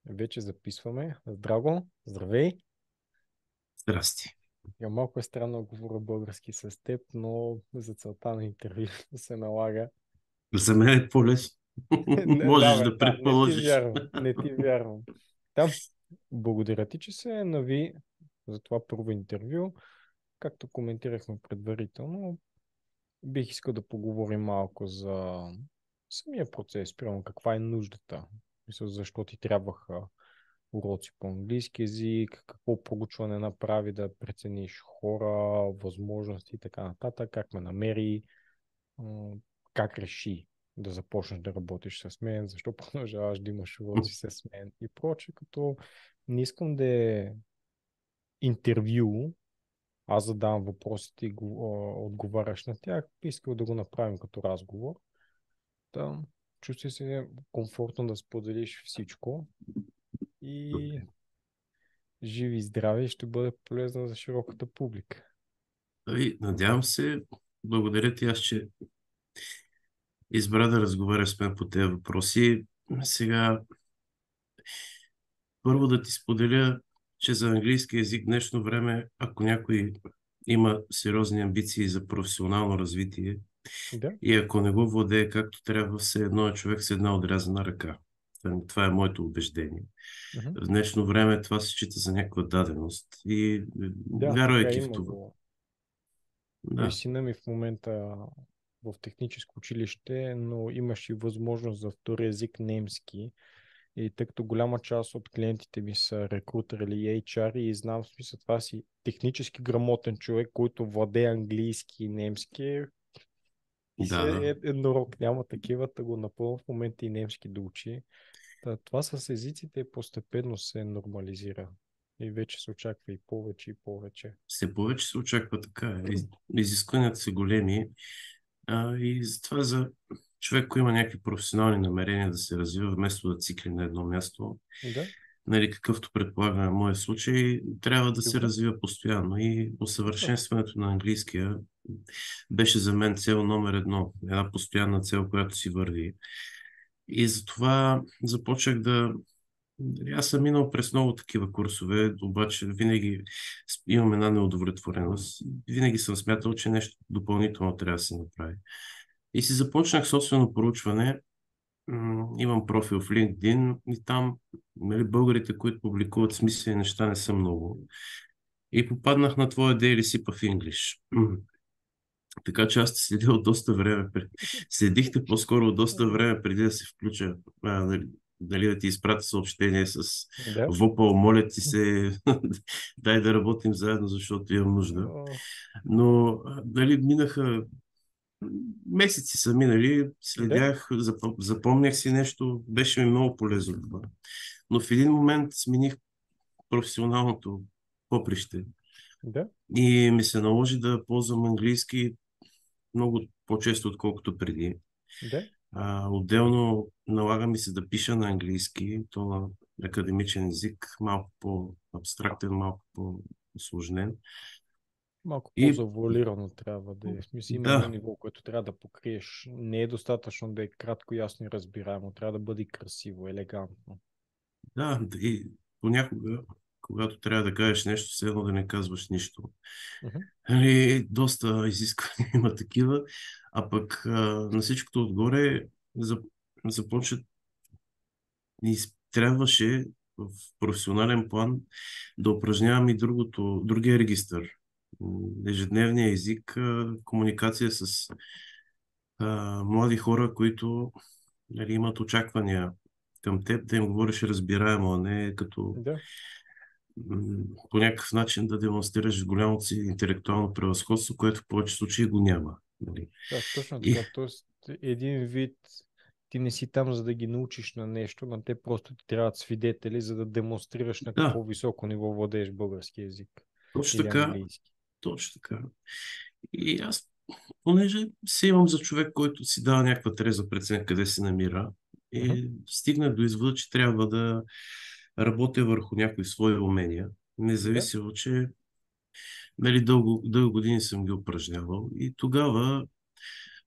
Вече записваме. Здраво, здравей. Здрасти. Я малко е странно да говоря български с теб, но за целта на интервю се налага. За мен е по-лесно. Не, да, Можеш бе, да да, не ти предположиш. вярвам. Не ти вярвам. Там, благодаря ти, че се нави за това първо интервю. Както коментирахме предварително, бих искал да поговорим малко за самия процес, прямо каква е нуждата. Мисля, защо ти трябваха уроци по английски язик, какво проучване направи да прецениш хора, възможности и така нататък, как ме намери, как реши да започнеш да работиш с мен, защо продължаваш да имаш уроци с мен и прочее, като не искам да е интервю, аз задавам въпросите и отговаряш на тях, искал да го направим като разговор. Да, чувствай се комфортно да споделиш всичко и живи и здрави и ще бъде полезна за широката публика. Надявам се, благодаря ти аз, че избра да разговаря с мен по тези въпроси. Сега, първо да ти споделя, че за английски език в днешно време, ако някой има сериозни амбиции за професионално развитие Да. и ако не го владее както трябва, все едно е човек с една отрязана ръка. Това е моето убеждение. Мгм. В днешно време това се счита за някаква даденост. И Да, така вярвайки в има това, го. И да, сина ми в момента в техническо училище, но имаш и възможност за втори език немски. И тъй като голяма част от клиентите ми са рекрутери или HR и знам в смисъл това си технически грамотен човек, който владее английски и немски и си да, да. еднорог. Няма такива, да го напълно в момента и немски да учи. Това с езиците постепенно се нормализира. И вече се очаква и повече и повече. Все повече се очаква така. Изискванията са големи. И затова за човек, който има някакви професионални намерения да се развива, вместо да цикли на едно място, Да, нали, какъвто предполагам в моя случай, трябва да се сигурно. развива постоянно. И Точно. усъвършенстването на английския беше за мен цел номер едно. Една постоянна цел, която си върви. И затова започнах да. Аз съм минал през много такива курсове, обаче винаги имам една неудовлетвореност. Винаги съм смятал, че нещо допълнително трябва да се направи. И си започнах собствено проучване. Имам профил в LinkedIn и там, нали, българите, които публикуват смислени неща, не са много. И попаднах на твоя Daily Sip в English. Така че аз сте следил доста време. Следихте по-скоро от доста време преди да се включа. Дали да ти изпратя съобщение с Да. Вопъл, моля ти се, дай да работим заедно, защото имам нужда. О, Но дали минаха месеци са минали, да, следях, запомнях си нещо, беше ми много полезно това. Но в един момент смених професионалното поприще да, и ми се наложи да ползвам английски много по-често, отколкото преди. да. Отделно налага ми се да пиша на английски, то на академичен език, малко по-абстрактен, малко по-осложнен. Малко И по-завуалирано трябва да е. В смисъл има едно да, ниво, което трябва да покриеш. Не е достатъчно да е кратко, ясно и разбираемо. Трябва да бъде и красиво, елегантно. да, и понякога, когато трябва да кажеш нещо, все едно да не казваш нищо. Мгм. Нали, доста изисквания има такива, а пък на всичкото отгоре започват и трябваше в професионален план да упражнявам и другия регистър. Ежедневния език, комуникация с млади хора, които, нали, имат очаквания към теб, да им говориш разбираемо, а не като Да, по някакъв начин да демонстрираш голямото си интелектуално превъзходство, което в повече случаи го няма. Нали. да, точно И така. Тоест, един вид ти не си там, за да ги научиш на нещо, на те просто ти трябват свидетели, за да демонстрираш на да, какво високо ниво владееш български язик точно или така, английски. точно така. И аз, понеже се имам за човек, който си дава някаква треза преценка къде се намира, Мгм. и стигнах до извода, че трябва да работя върху някои свои умения, Да, независимо, че, нали, дълго години съм ги упражнявал. И тогава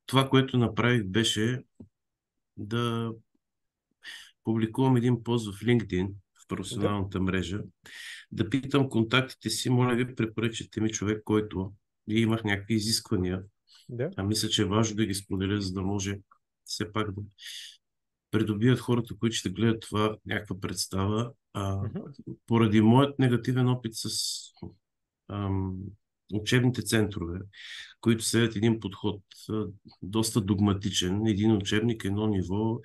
това, което направих, беше да публикувам един пост в LinkedIn, Да, професионалната мрежа, да питам контактите си, моля ви, препоръчайте ми човек, който и имах някакви изисквания. да. А мисля, че е важно да ги споделя, за да може все пак да придобият хората, които ще гледат това някаква представа. Мгм, Поради моят негативен опит с ам, учебните центрове, които следват един подход доста догматичен, един учебник, едно ниво,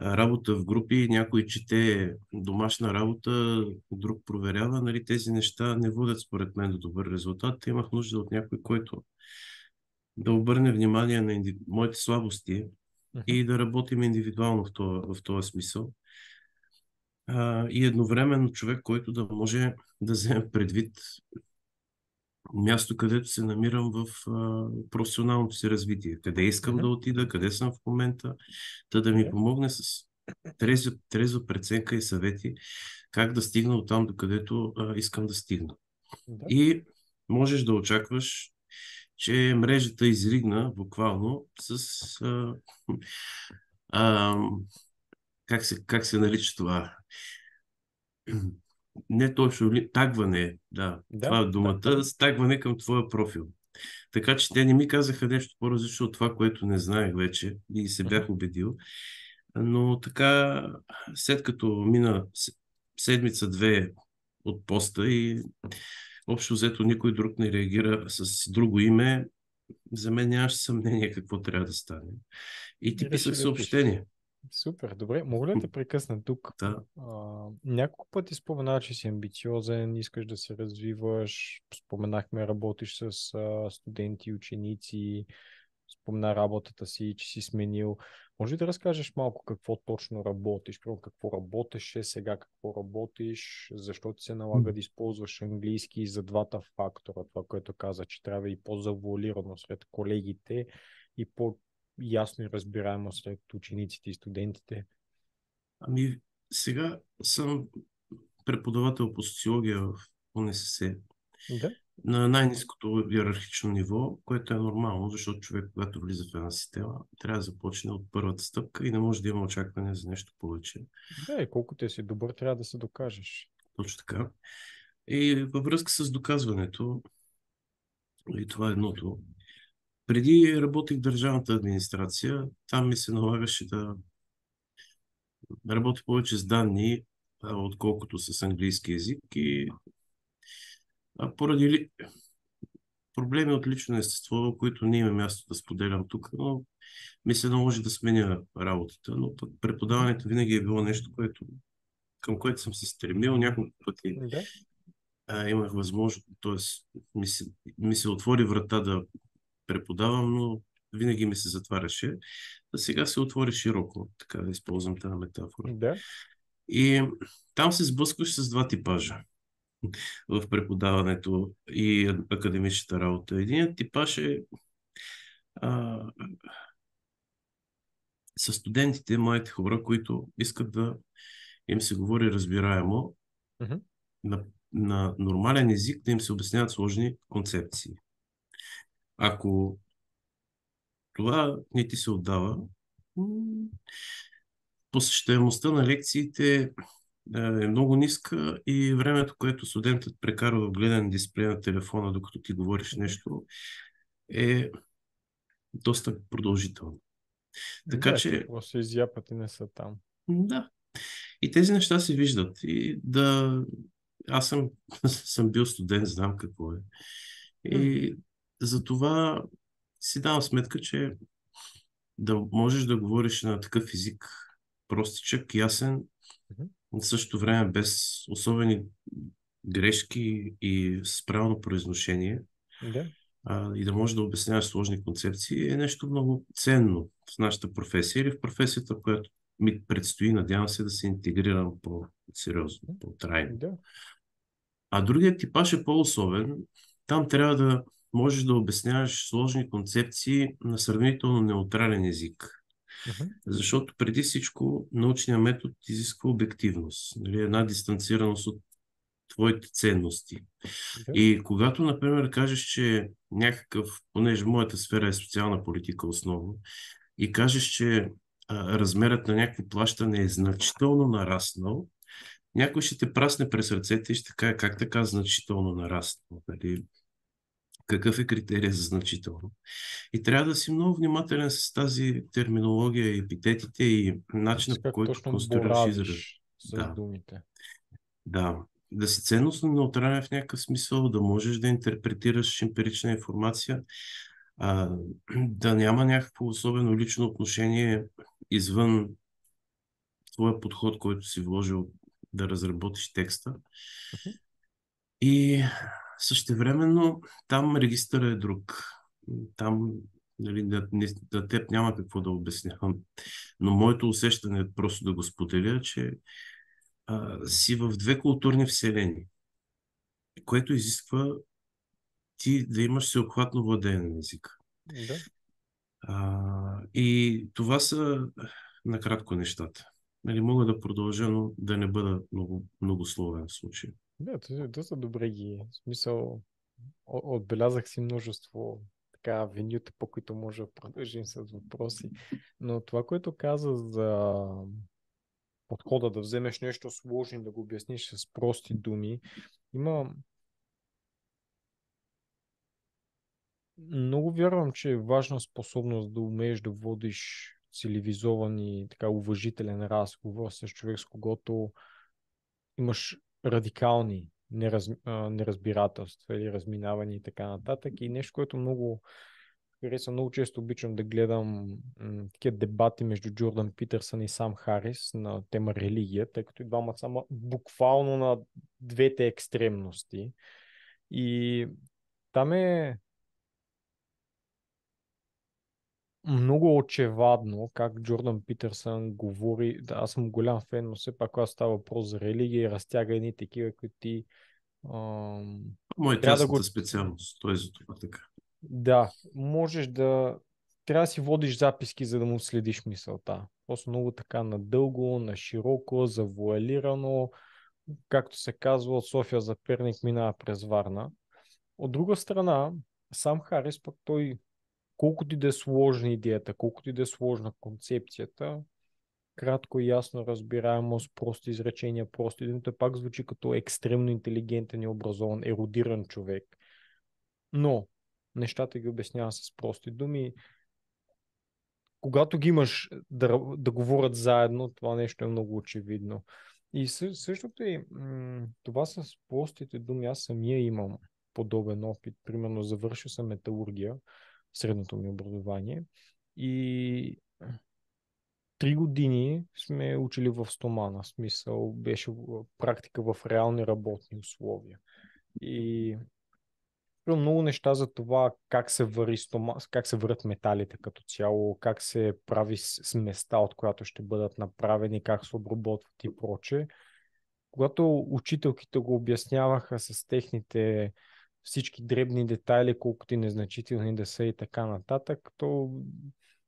работа в групи, някой чете домашна работа, друг проверява, нали, тези неща не водят според мен до добър резултат. Имах нужда от някой, който да обърне внимание на моите слабости мгм, и да работим индивидуално в този смисъл. И едновременно човек, който да може да вземе предвид място, където се намирам в професионалното си развитие. Къде искам да мгм. отида, къде съм в момента, да ми Да, помогне с трезва преценка и съвети как да стигна от там, до където искам да стигна. да. И можеш да очакваш, че мрежата изригна буквално с а, как се нарича това? Не точно тагване, да, Да, това е так, думата, да. стагване към твоя профил. Така че те не ми казаха нещо по-различно от това, което не знаех вече и се Мгм, бях убедил. Но така, след като мина седмица-две от поста и общо взето никой друг не реагира с друго име, за мен нямаше съмнение какво трябва да стане. И И ти реши писах да пишеш. съобщение. Супер, добре. Мога ли да те прекъсна тук? Да. Няколко пъти спомена, че си амбициозен, искаш да се развиваш. Споменахме, работиш с студенти, ученици. Спомена работата си, че си сменил. Може ли да разкажеш малко какво точно работиш? Примерно какво работеше, сега какво работиш, защо ти се налага да използваш английски за двата фактора, това, което каза, че трябва и по-завуалирано сред колегите и по-ясно и разбираемо сред учениците и студентите. Ами, сега съм преподавател по социология в УНСС Да, на най-низкото иерархично ниво, което е нормално, защото човек, когато влиза в една система, трябва да започне от първата стъпка и не може да има очакване за нещо повече. да, и колкото е си добър, трябва да се докажеш. Точно така. И във връзка с доказването, и това е едното, преди работих в държавната администрация, там ми се налагаше да работя повече с данни, отколкото с английски язик и поради проблеми от лично естество, които не има място да споделям тук, но ми се наложи да сменя работата, но пък Мгм. преподаването винаги е било нещо, към което съм се стремил няколко пъти. Да, Имах възможност, т.е. ми се отвори врата да преподавам, но винаги ми се затваряше. А сега се отвори широко, така да използвам тази метафора. да, И там се сблъскваш с два типажа в преподаването и академичната работа. Единият типаж е а, са студентите, младите хора, които искат да им се говори разбираемо мгм. на нормален език, да им се обясняват сложни концепции. Ако това не ти се отдава, посещаемостта на лекциите е много ниска и времето, което студентът прекарва в гледане дисплея на телефона, докато ти говориш нещо, е доста продължително. Така Да, те че, просто изяпат и не са там. да, и тези неща се виждат. И да, аз съм бил студент, знам какво е. М, И за това си давам сметка, че да можеш да говориш на такъв език, простичък, ясен, мгм. в същото време без особени грешки и с правилно произношение, Да, и да можеш да обясняваш сложни концепции е нещо много ценно в нашата професия или в професията, в която ми предстои, надявам се, да се интегрирам по-сериозно, по-трайно. да. А другият типаж е по-особен. Там трябва да можеш да обясняваш сложни концепции на сравнително неутрален език. Мгм. Защото преди всичко научният метод изисква обективност, нали, една дистанцираност от твоите ценности. Да, И когато, например, кажеш, че някакъв, понеже моята сфера е социална политика основно, и кажеш, че размерът на някакво плащане е значително нараснал, някой ще те прасне през ръцете и ще каже как така значително нараства. Нали? Какъв е критерия за значително? И трябва да си много внимателен с тази терминология, епитетите и начина, по Как който точно конструираш израз. боравиш с Да, думите. да. Да си ценностно неутрален в някакъв смисъл, да можеш да интерпретираш емпирична информация, а, да няма някакво особено лично отношение извън твоя подход, който си вложил да разработиш текста. Мгм. И същевременно там регистъра е друг. Там нали, да теб няма какво да обяснявам. Но моето усещане е просто да го споделя, че си в две културни вселени, което изисква ти да имаш всеобхватно владеене на езика. Да. И това са накратко нещата. Нали, мога да продължа, но да не бъда много словен в случая. Да, доста добре ги. В смисъл, отбелязах си множество така венюта, по които може да продължим с въпроси. Но това, което каза за подхода да вземеш нещо сложно и да го обясниш с прости думи, има много вярвам, че е важна способност да умееш да водиш цивилизован и така уважителен разговор с човек, с когото имаш радикални неразбирателства или разминавания и така нататък. И нещо, което много харесвам, много често обичам да гледам такива дебати между Джордан Питърсън и Сам Харис на тема религия, тъй като и двамата са буквално на двете екстремности. И там е много очевадно как Джордан Питърсън говори, да, аз съм голям фен, но все пак когато става въпрос за религия и разтяга едни такива, които ти ам, Моя трябва да го... тясната специалност, той е за това така. Да, можеш да... Трябва да си водиш записки, за да му следиш мисълта. Просто много така надълго, на широко, завуалирано, както се казва, от София за Перник минава през Варна. От друга страна, сам Харис пък той колкото и да е сложна идеята, колкото и да е сложна концепцията, кратко и ясно разбираемо с прости изречения, прости думи, той пак звучи като екстремно интелигентен и образован, ерудиран човек. Но нещата ги обяснява с прости думи. Когато ги имаш да говорят заедно, това нещо е много очевидно. И същото и това с простите думи, аз самия имам подобен опит. Примерно завършил съм металургия в средното ми образование и 3 години сме учили в стомана. В смисъл беше практика в реални работни условия. И много неща за това как се вари как се варят металите като цяло, как се прави сместа, от която ще бъдат направени, как се обработват и проче. Когато учителките го обясняваха с техните всички дребни детайли, колкото и незначителни да са и така нататък, то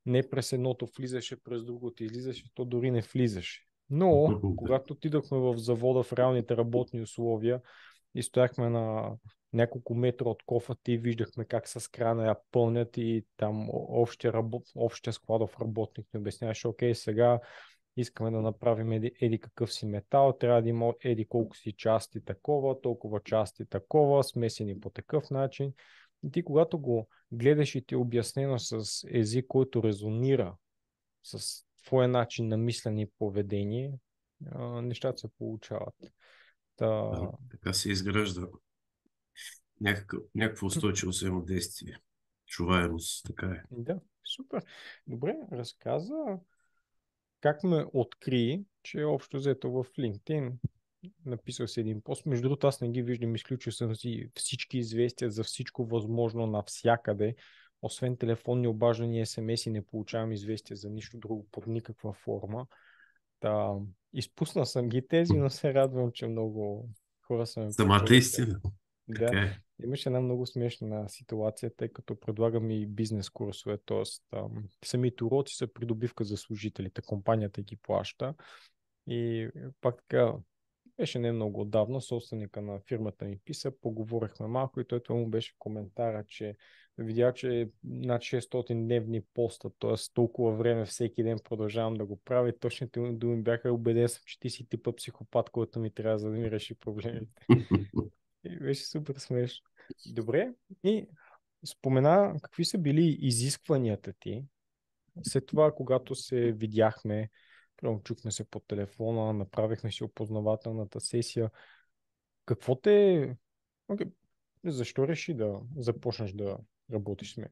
не през едното влизаше, през другото излизаше, то дори не влизаше. Но, когато отидохме в завода в реалните работни условия и стояхме на няколко метра от кофата и виждахме как с крана я пълнят и там общия складов работник ни обясняваше, окей, сега искаме да направим еди какъв си метал, трябва да има еди колко си части такова, толкова части такова, смесени по такъв начин. И ти когато го гледаш и ти е обяснено с език, който резонира с твоя начин на мислене и поведение, нещата се получават. Та... Да, така се изгражда някакво устойчиво взаимодействие. Чуваемост, така е. Да, супер. Добре, разказа как ме откри, че общо взето в LinkedIn написал си един пост. Между другото, аз не ги виждам, изключил съм си всички известия за всичко възможно навсякъде. Освен телефонни обаждания, SMS-и, не получавам известия за нищо друго под никаква форма. Та, изпуснал съм ги тези, но се радвам, че много хора са ме Самата препоръчали. истина. Да, Така е. имаше една много смешна ситуация, тъй като предлагам и бизнес курсове, т.е. самите уроци са придобивка за служителите, компанията ги плаща и пак така беше не много отдавна, собственика на фирмата ми писа, поговорихме малко и той това му беше коментара, че видях, че е над 600 дневни поста, т.е. толкова време всеки ден продължавам да го правя. Точните ми думи бяха: убеден съм, че ти си типа психопат, който ми трябва, за да ми реши проблемите. И беше супер смешно. Добре, и спомена какви са били изискванията ти след това, когато се видяхме, примерно чухме се по телефона, направихме си опознавателната сесия. Какво те... Окей, защо реши да започнеш да работиш с мен?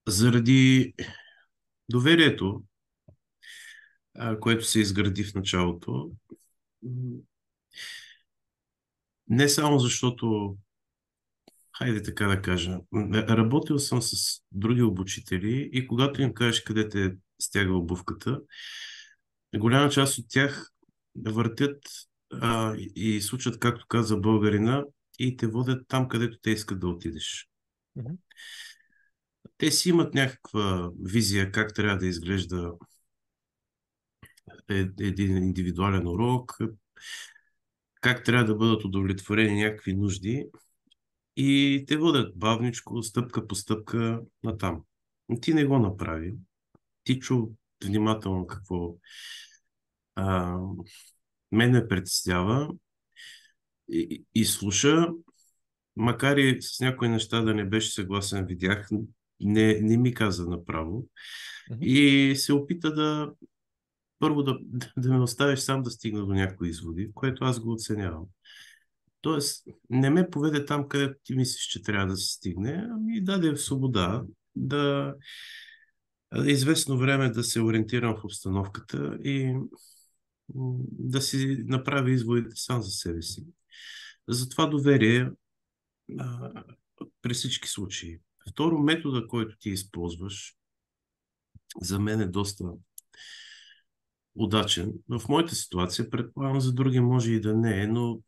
Заради доверието, което се изгради в началото, не само защото, хайде така да кажа, работил съм с други обучители и когато им кажеш къде те стяга обувката, голяма част от тях въртят и случат, както каза българина, и те водят там, където те искат да отидеш. Мгм. Те си имат някаква визия как трябва да изглежда един индивидуален урок, как трябва да бъдат удовлетворени някакви нужди и те водят бавничко, стъпка по стъпка натам. Ти не го направи. Ти чу внимателно какво а, мен ме притеснява и слуша, макар и с някои неща да не беше съгласен, видях, не ми каза направо Мгм. и се опита първо да ме оставиш сам да стигна до някои изводи, което аз го оценявам. Тоест, не ме поведе там, където ти мислиш, че трябва да се стигне, ами даде свобода да известно време да се ориентирам в обстановката и да си направи изводите сам за себе си. Затова доверие а, при всички случаи. Второ, метода, който ти използваш, за мен е доста удачен. В моята ситуация, предполагам, за други може и да не е, но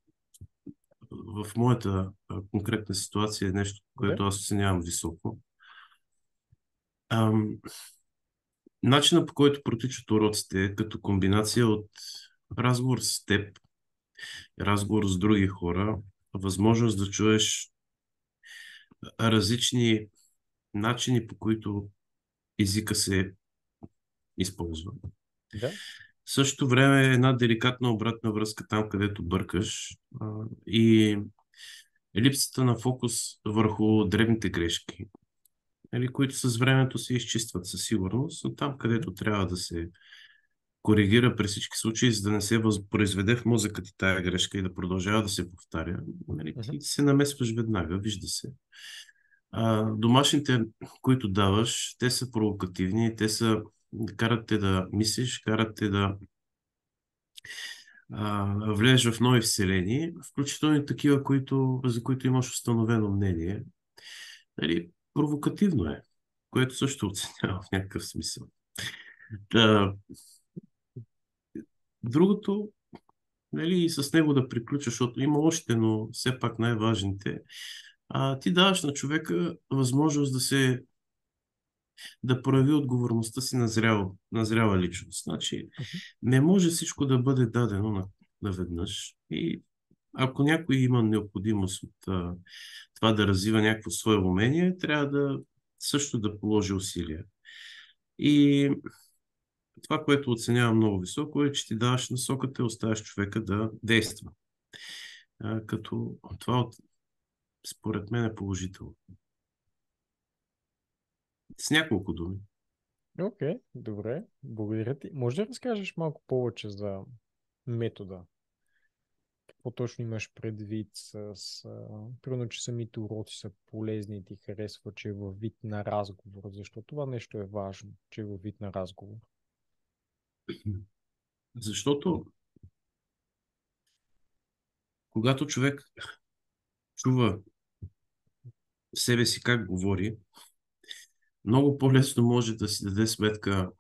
в моята конкретна ситуация е нещо, Да. което аз оценявам високо. Ам, Начинът, по който протичат уроците е като комбинация от разговор с теб, разговор с други хора, възможност да чуеш различни начини, по които езика се използва. Да. В същото време е една деликатна обратна връзка там, където бъркаш и липсата на фокус върху дребните грешки, нали, които с времето се изчистват със сигурност, но там, където трябва да се коригира при всички случаи, за да не се възпроизведе в мозъка ти тая грешка и да продължава да се повтаря, нали, Мгм. ти се намесваш веднага, вижда се. Домашните, които даваш, те са провокативни, карат те да мислиш, карат те да влезеш в нови вселени, включително и такива, за които имаш установено мнение. Нали, провокативно е, което също оценява в някакъв смисъл. Та, другото, нали, и с него да приключа, защото има още, но все пак най-важните. Ти даваш на човека възможност да прояви отговорността си на зряла личност. Значи, Мгм. не може всичко да бъде дадено наведнъж. И ако някой има необходимост от това да развива някакво свое умение, трябва също да положи усилия. И това, което оценявам много високо, е, че ти даваш насоката и оставяш човека да действа. Като това, според мен, е положително. С няколко думи. Окей, добре. Благодаря ти. Може да разкажеш малко повече за метода? Какво точно имаш предвид примерно, че самите уроци са полезни и ти харесва, че е във вид на разговор, защото това нещо е важно, че е във вид на разговор. Защото когато човек чува себе си как говори, много по-лесно може да си даде сметка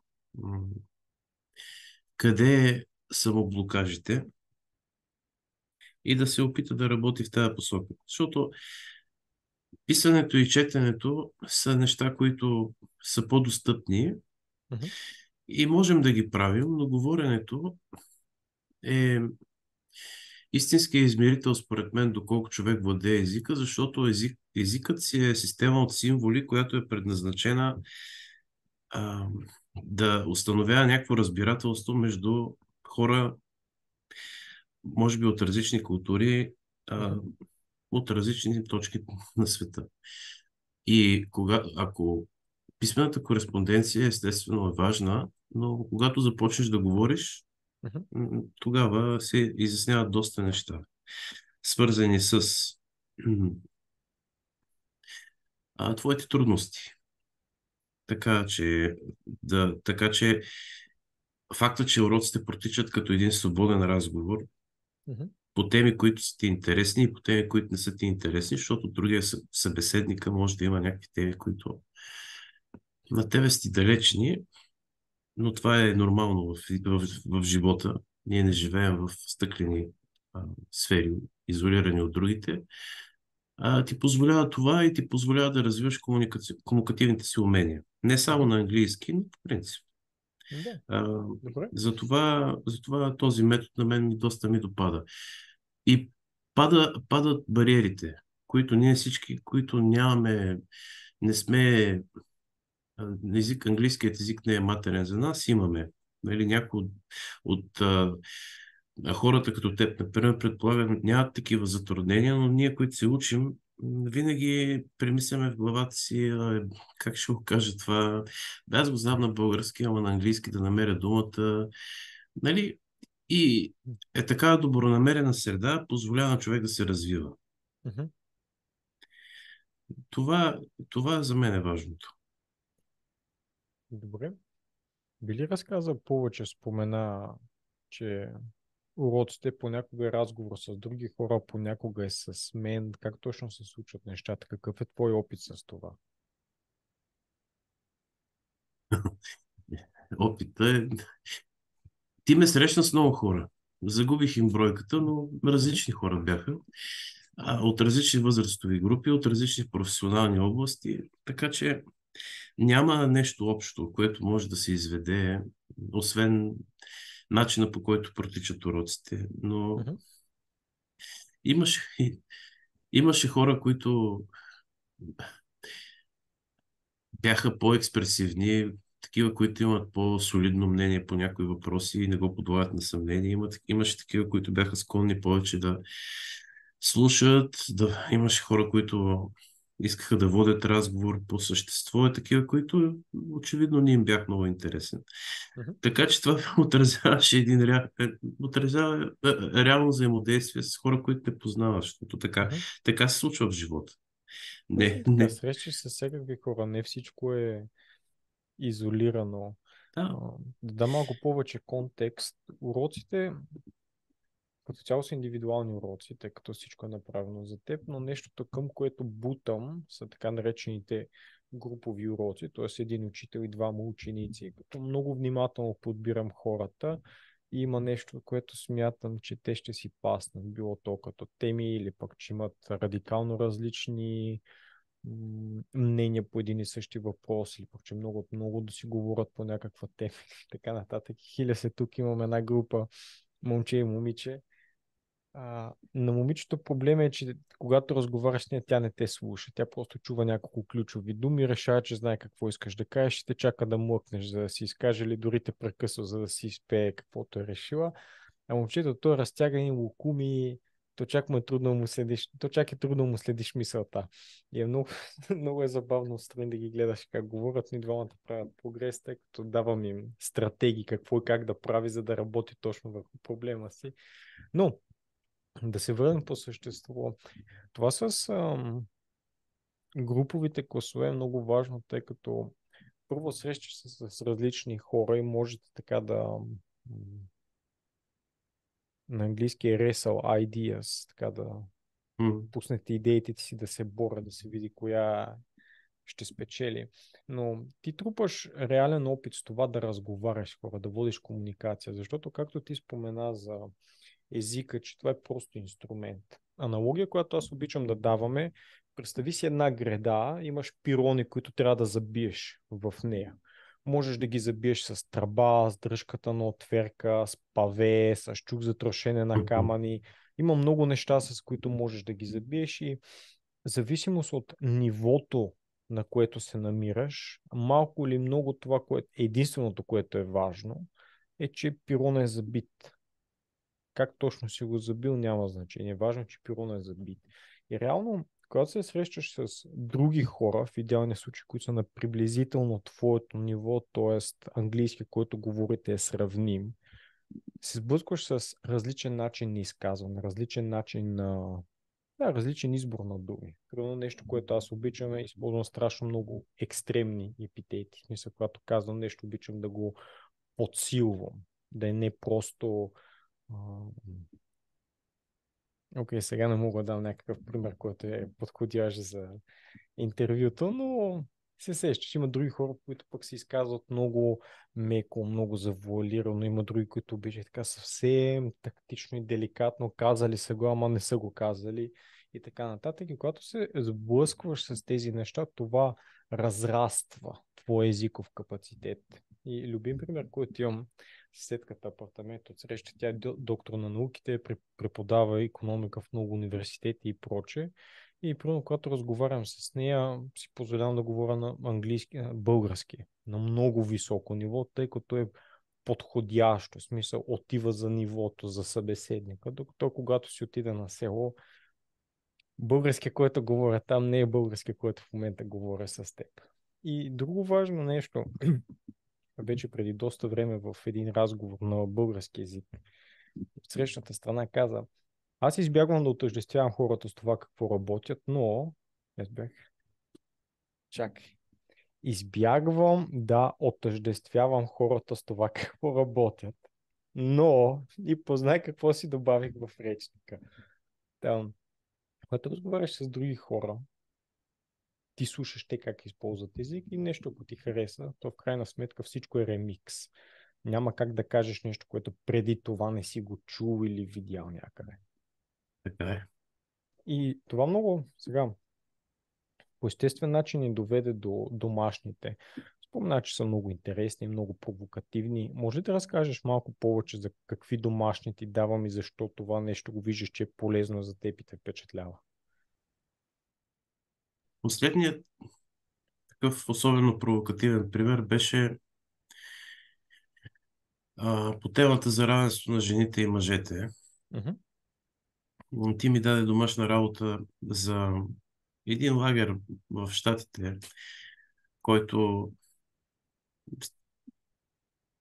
къде са му блокажите и да се опита да работи в тази посока. Защото писането и четенето са неща, които са по-достъпни Мгм. и можем да ги правим, но говоренето е истинският измерител, според мен, доколко човек владее езика, защото езикът си е система от символи, която е предназначена а, да установява някакво разбирателство между хора, може би от различни култури, Мгм. от различни точки на света. И ако писмената кореспонденция естествено е важна, но когато започнеш да говориш, Мгм. тогава се изясняват доста неща, свързани с твоите трудности. Така че факта, че уроците протичат като един свободен разговор Мгм. по теми, които са ти интересни и по теми, които не са ти интересни, защото другия събеседника може да има някакви теми, които на тебе са ти далечни, но това е нормално в живота. Ние не живеем в стъклени сфери, изолирани от другите. Ти позволява това и ти позволява да развиваш комуникативните си умения. Не само Мгм. на английски, но по принцип. Да, А, добре. затова този метод на мен доста ми допада. И падат бариерите, които ние всички, които нямаме, не сме, английският език не е матерен за нас, имаме. Нали, някои от хората като теб, например, предполагам, нямат такива затруднения, но ние, които се учим, винаги премисляме в главата си, как ще го кажа това, да, аз го знам на български, ама на английски да намеря думата. Нали? И е така добронамерена среда, позволява на човек да се развива. Мгм. Това, това за мен е важното. Добре. Би ли разказа повече, спомена, че уроците понякога е разговор с други хора, понякога е с мен. Как точно се случват нещата? Какъв е твой опит с това? Опита е... Ти ме срещна с много хора. Загубих им бройката, но Мгм. различни хора бяха. От различни възрастови групи, от различни професионални области. Така че няма нещо общо, което може да се изведе, освен начина по който протичат уроците. Но Мгм. имаше, имаше хора, които бяха по-експресивни, такива, които имат по-солидно мнение по някои въпроси и не го подлагат на съмнение. Имаше такива, които бяха склонни повече да слушат, имаше хора, които искаха да водят разговор по същество и такива, които очевидно не им бях много интересен. Мгм. Така че това отразяваше отразява реално взаимодействие с хора, които не познаваш, защото Мгм. така се случва в живота. Точно Не, така. не. Срещаш се с всякакви хора. Не всичко е изолирано. А, Да. Да дам малко повече контекст. Уроците като цяло са индивидуални уроци, тъй като всичко е направено за теб, но нещото към което бутам са така наречените групови уроци, т.е. един учител и двама ученици, като много внимателно подбирам хората и има нещо, което смятам, че те ще си паснат, било то като теми или пък, че имат радикално различни мнения по един и същи въпрос или пък, че много да си говорят по някаква тема и така нататък. Хиля се, тук имам една група момче и момиче. На момичето проблем е, че когато разговаряш с нея, тя не те слуша. Тя просто чува няколко ключови думи, решава, че знае какво искаш да кажеш и те чака да млъкнеш, за да си изкаже или дори те прекъсва, за да си изпее каквото е решила. А момчето, то е разтягани лукуми, то чак е трудно му следиш мисълта. И е много, много е забавно отстрани да ги гледаш как говорят, ни двамата правят прогрес, тъй като давам им стратегии какво и как да прави, за да работи точно върху проблема си. Но да се върнем по същество. Това с груповите класове е много важно, тъй като първо срещаш се с различни хора и можете така на английски е wrestle ideas, така да М. пуснете идеите си да се борят, да се види коя ще спечели. Но ти трупаш реален опит с това да разговаряш с хора, да водиш комуникация, защото както ти спомена за езика, че това е просто инструмент. Аналогия, която аз обичам да даваме, представи си една греда, имаш пирони, които трябва да забиеш в нея. Можеш да ги забиеш с тръба, с дръжката на отверка, с паве, с чук за трошене на камъни. Има много неща, с които можеш да ги забиеш и в зависимост от нивото, на което се намираш, малко или много това, което единственото, което е важно, е, че пирон е забит. Как точно си го забил, няма значение. Важно е, че пирон е забит. И реално, когато се срещаш с други хора, в идеалния случай, които са на приблизително твоето ниво, т.е. английски, който говорите е сравним, се сблъскваш с различен начин на изказване, различен начин на различен избор на думи. Примерно нещо, което аз обичам е използвам страшно много екстремни епитети. В смисъл, когато казвам нещо, обичам да го подсилвам. Да е не просто окей, сега не мога да дам някакъв пример, който е подходящ за интервюто, но се сещаш. Има други хора, които пък се изказват много меко, много завуалирано. Има други, които обичат така съвсем тактично и деликатно. Казали са го, ама не са го казали и така нататък. И когато се сблъскваш с тези неща, това разраства твой езиков капацитет. И любим пример, който имам, съседката апартамент отсреща, тя е доктор на науките, преподава икономика в много университети и проче. И примерно, когато разговарям с нея, си позволявам да говоря на английски, български, на много високо ниво, тъй като е подходящо, в смисъл отива за нивото, за събеседника, докато когато си отида на село, български, който говоря там, не е български, който в момента говоря с теб. И друго важно нещо, вече преди доста време в един разговор на български език, в срещната страна каза: аз избягвам да отъждествявам хората с това какво работят, но... Аз бях... Чакай. Избягвам да отъждествявам хората с това какво работят, но и познай какво си добавих в речника. Там, когато разговаряш с други хора, ти слушаш те как използват език и нещо, ако ти хареса, то в крайна сметка всичко е ремикс. Няма как да кажеш нещо, което преди това не си го чул или видял някъде. Така е. И това много сега по естествен начин ни доведе до домашните. Спомена, че са много интересни, много провокативни. Може ли да разкажеш малко повече за какви домашни ти давам и защо това нещо го виждаш, че е полезно за теб и те впечатлява? Последният такъв особено провокативен пример беше по темата за равенство на жените и мъжете. Мгм. Ти ми даде домашна работа за един лагер в Щатите, който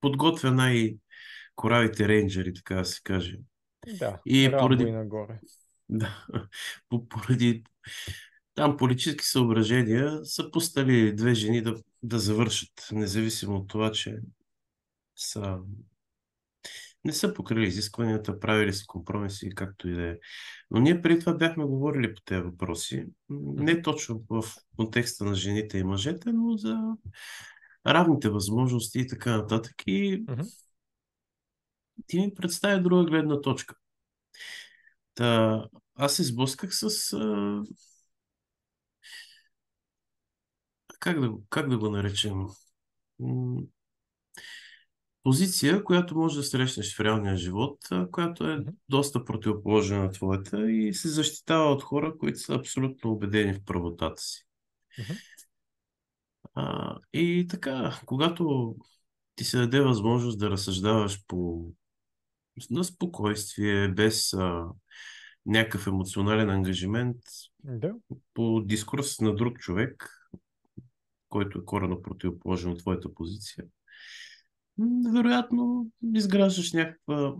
подготвя най-коравите рейнджери, така да се каже. Да, И Рамбо и поради, нагоре. да, поради там политически съображения са пуснали две жени да завършат, независимо от това, че са, не са покрили изискванията, правили са компромиси, както и да е. Но ние преди това бяхме говорили по тези въпроси, Мгм. не точно в контекста на жените и мъжете, но за равните възможности и така нататък. И Мгм. ти ми представя друга гледна точка. Та, аз се сблъсках с как да го наречем? М, Позиция, която може да срещнеш в реалния живот, която е Мгм. доста противоположна на твоята и се защитава от хора, които са абсолютно убедени в правотата си. Мгм. И така, когато ти се даде възможност да разсъждаваш на спокойствие, без някакъв емоционален ангажимент, Да. по дискурс на друг човек, който е коренно противоположен от твоята позиция, вероятно изграждаш някаква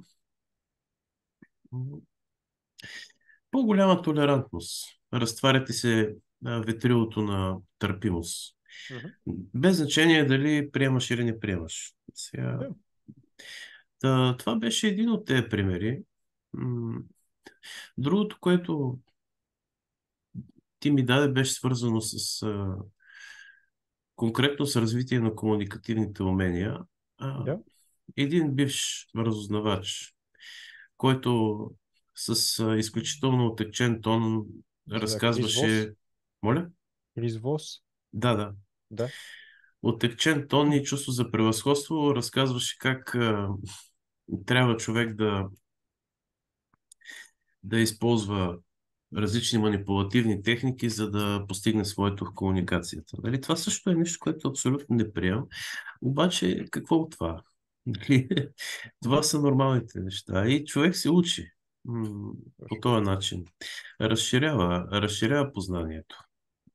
по-голяма толерантност. Разтваряте се ветрилото на търпимост. Мгм. Без значение дали приемаш или не приемаш. Сега, Да. това беше един от тези примери. М, Другото, което ти ми даде, беше свързано с конкретно с развитие на комуникативните умения. А, Да. Един бивш разузнавач, който с изключително отекчен тон За Крис Вос. разказваше... Моля? Крис Вос. Да, да. Да. Отекчен тон и чувство за превъзходство разказваше как трябва човек да използва различни манипулативни техники, за да постигне своето в комуникацията. Нали? Това също е нещо, което абсолютно не приемам. Обаче, какво от това? Нали? Това Мгм. са нормалните неща. И човек се учи по Точно. този начин. Разширява познанието.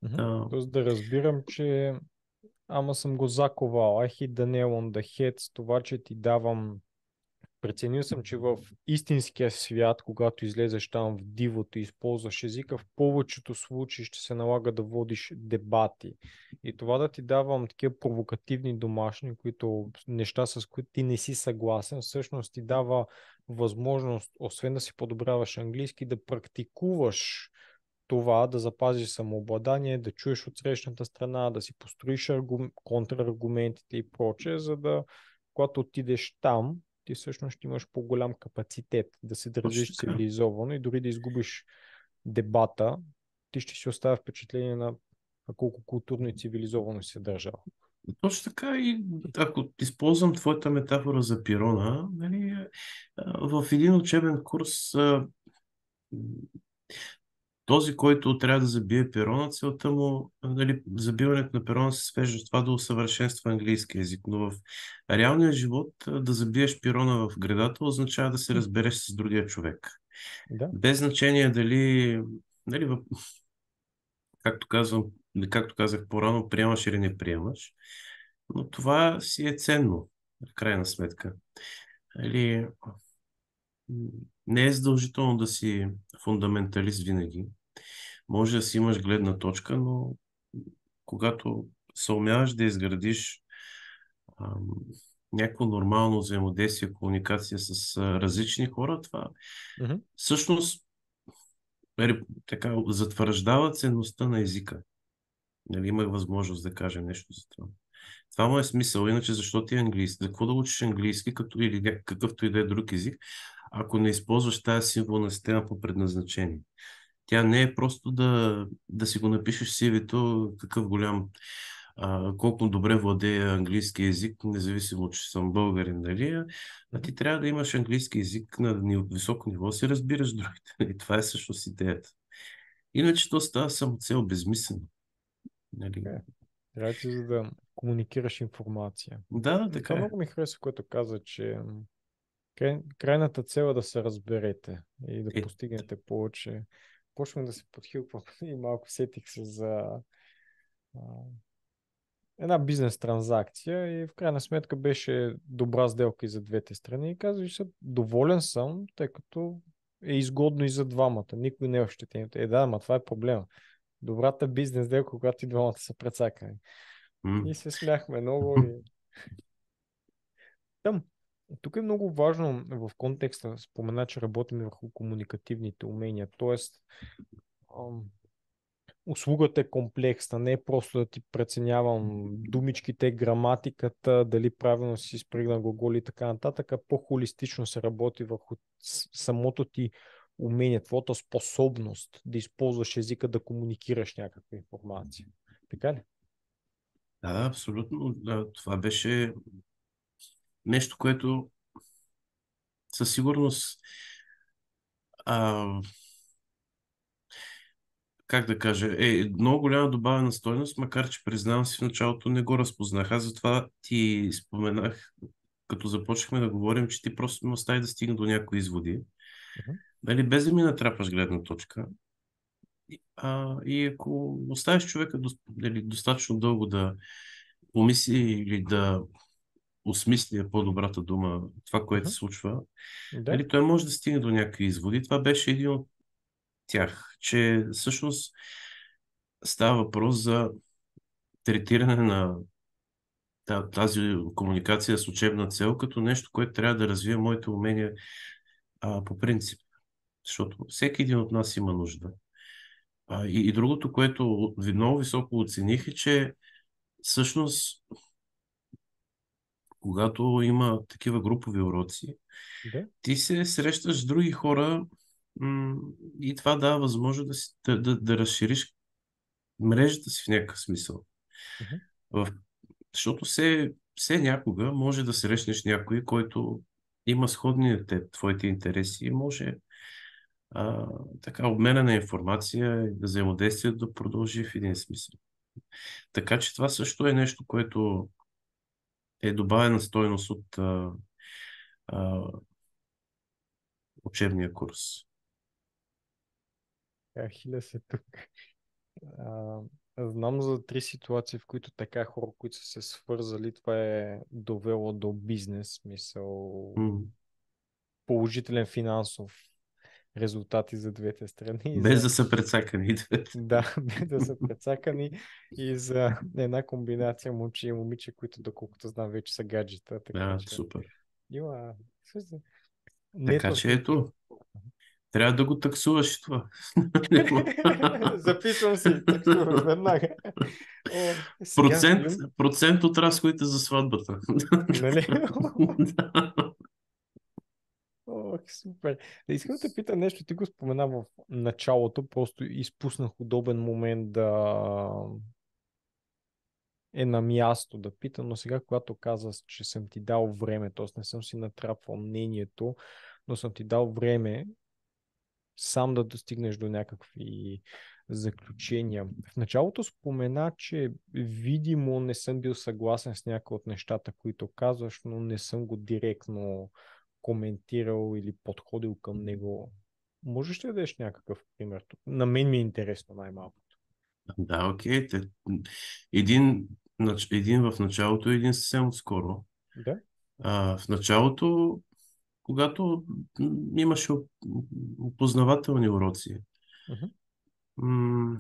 Мгм. Да, Тоест да разбирам, че ама съм го заковал. I hit the nail on the head с това, че ти давам. Преценил съм, че в истинския свят, когато излезеш там в дивото и използваш езика, в повечето случаи ще се налага да водиш дебати. И това да ти давам такива провокативни домашни, неща, с които ти не си съгласен, всъщност ти дава възможност, освен да си подобряваш английски, да практикуваш това, да запазиш самообладание, да чуеш от срещната страна, да си построиш контраргументите и прочее, за да, когато отидеш там, ти всъщност ще имаш по-голям капацитет да се точно държиш така. цивилизовано и дори да изгубиш дебата, ти ще си оставя впечатление на колко културно и цивилизовано си се държал. Точно така и ако използвам твоята метафора за пирона, нали, в един учебен курс този, който трябва да забие перона, целта му, нали, забиването на перона се свежда с това да усъвършенства английски язик, но в реалния живот да забиеш пирона в гредата означава да се разбереш с другия човек. Да. Без значение дали, нали, както казвам, както казах по-рано, приемаш или не приемаш, но това си е ценно, в крайна сметка. Нали, не е задължително да си фундаменталист винаги. Може да си имаш гледна точка, но когато се умяваш да изградиш ам, някакво нормално взаимодействие, комуникация с различни хора, това Мгм. всъщност така затвърждава ценността на езика. Нали, имах възможност да кажа нещо за това. Това му е смисъл, иначе защо ти е английски? За какво да учиш английски, като или какъвто и да е друг език, ако не използваш тази символна система по предназначение? Тя не е просто да си го напишеш в CV-то, какъв голям, колко добре владея английски език, независимо, че съм българин, нали? А Мгм. ти трябва да имаш английски език на високо ниво, си разбираш другите. И това е всъщност идеята. Иначе то става самоцел, безмислено. Нали? Така е. Трябва ти за да комуникираш информация. Да, И така това е. много ми хареса, което каза, че крайната цел е да се разберете и да Е, постигнете повече. Почвам да се подхилквам и малко сетих се за а, една бизнес транзакция и в крайна сметка беше добра сделка и за двете страни. И казваш, че доволен съм, тъй като е изгодно и за двамата. Никой не е ощетен. Да, ама това е проблема. Добрата бизнес сделка, когато и двамата са прецакани. м, И се смяхме много и там. Тук е много важно в контекста, спомена, че работим върху комуникативните умения, т.е. услугата е комплексна, не е просто да ти преценявам думичките, граматиката, дали правилно си спригна глаголи и така нататък, а по-холистично се работи върху самото ти умение, твоята способност да използваш езика да комуникираш някаква информация. Така ли? да, абсолютно. Да, това беше нещо, което със сигурност а, как да кажа, е много голяма добавена стойност, макар че признавам си в началото не го разпознах. Аз затова ти споменах, като започнахме да говорим, че ти просто ме остави да стигна до някои изводи. Мгм. Нали, без да ми натрапаш гледна точка. И ако оставиш човека нали, достатъчно дълго да помисли или да осмисли е по-добрата дума това, което Мгм. се случва, Да. нали, той може да стигне до някакви изводи. Това беше един от тях, че всъщност става въпрос за третиране на тази комуникация с учебна цел като нещо, което трябва да развие моите умения по принцип. Защото всеки един от нас има нужда. И другото, което много високо оцених е, че всъщност, когато има такива групови уроци, Да. ти се срещаш с други хора м- и това дава възможност да разшириш мрежата си в някакъв смисъл. Мгм. В Защото все някога може да срещнеш някой, който има сходни твоите интереси и може така обмена на информация и взаимодействието да продължи в един смисъл. Така че това също е нещо, което е добавена стойност от а, учебния курс. Хиля се тук. А, знам за 3 ситуации, в които така хора, които са се свързали, това е довело до бизнес, мисъл, М. положителен финансов резултати за двете страни и Без за да са прецакани и двете. да, без да са прецакани и за една комбинация момче и момиче, които доколкото знам вече са гаджета, така Да, че супер. има Така че нетворкинг. ето, трябва да го таксуваш това. Не мога. Записвам си, таксувам веднага. О, сега Процент, имам, процент от разходите за сватбата. нали? О, супер. Искам да те пита нещо, ти го спомена в началото, просто изпуснах удобен момент да е на място да питам, но сега, когато казваш, че съм ти дал време, т.е. не съм си натрапвал мнението, но съм ти дал време сам да достигнеш до някакви заключения. В началото спомена, че видимо не съм бил съгласен с някои от нещата, които казваш, но не съм го директно коментирал или подходил към него. Можеш ли да дадеш някакъв пример? На мен ми е интересно най-малко. Да, окей. Един, един в началото и един съвсем отскоро. Да? В началото, когато имаше опознавателни уроци, Мгм. м,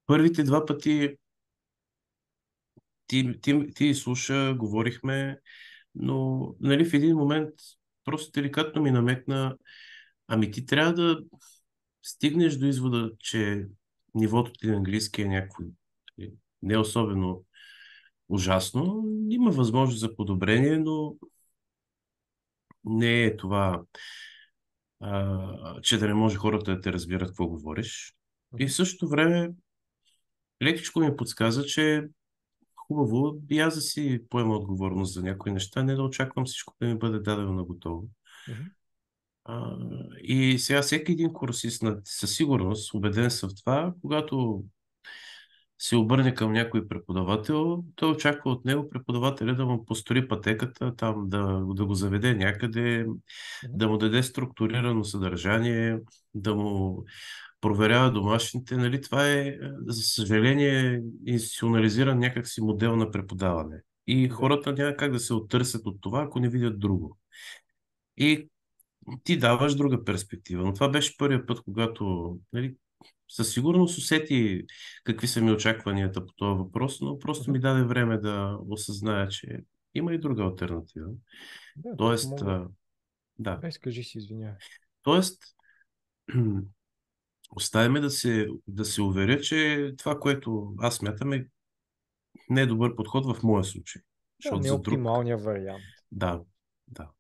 първите 2 пъти ти слуша, говорихме, но нали, в един момент просто деликатно ми намекна, ами ти трябва да стигнеш до извода, че нивото ти на английски е някакво не особено ужасно. Има възможност за подобрение, но не е това, че да не може хората да те разбират какво говориш. И Мгм. в същото време лекичко ми подсказа, че е хубаво и аз да си поема отговорност за някои неща, не да очаквам всичко да ми бъде дадено на готово. Мгм. И сега всеки един курсист със сигурност, убеден съм в това, когато се обърне към някой преподавател, той очаква от него преподавателя да му построи пътеката, там да го заведе някъде, Мгм. да му даде структурирано съдържание, да му проверява домашните. Нали, това е, за съжаление, институционализиран някакси модел на преподаване. И Да. хората няма как да се оттърсят от това, ако не видят друго. И ти даваш друга перспектива. Но това беше първият път, когато нали, със сигурност усети какви са ми очакванията по този въпрос, но просто Мгм. ми даде време да осъзная, че има и друга альтернатива. Да, тук Тоест, мога. да, Да, изкажи си, извинявай. тоест, оставяме да се уверя, че това, което аз смятам не е добър подход в моя случай. Да, Защото не е за друг, оптималният вариант. да, да.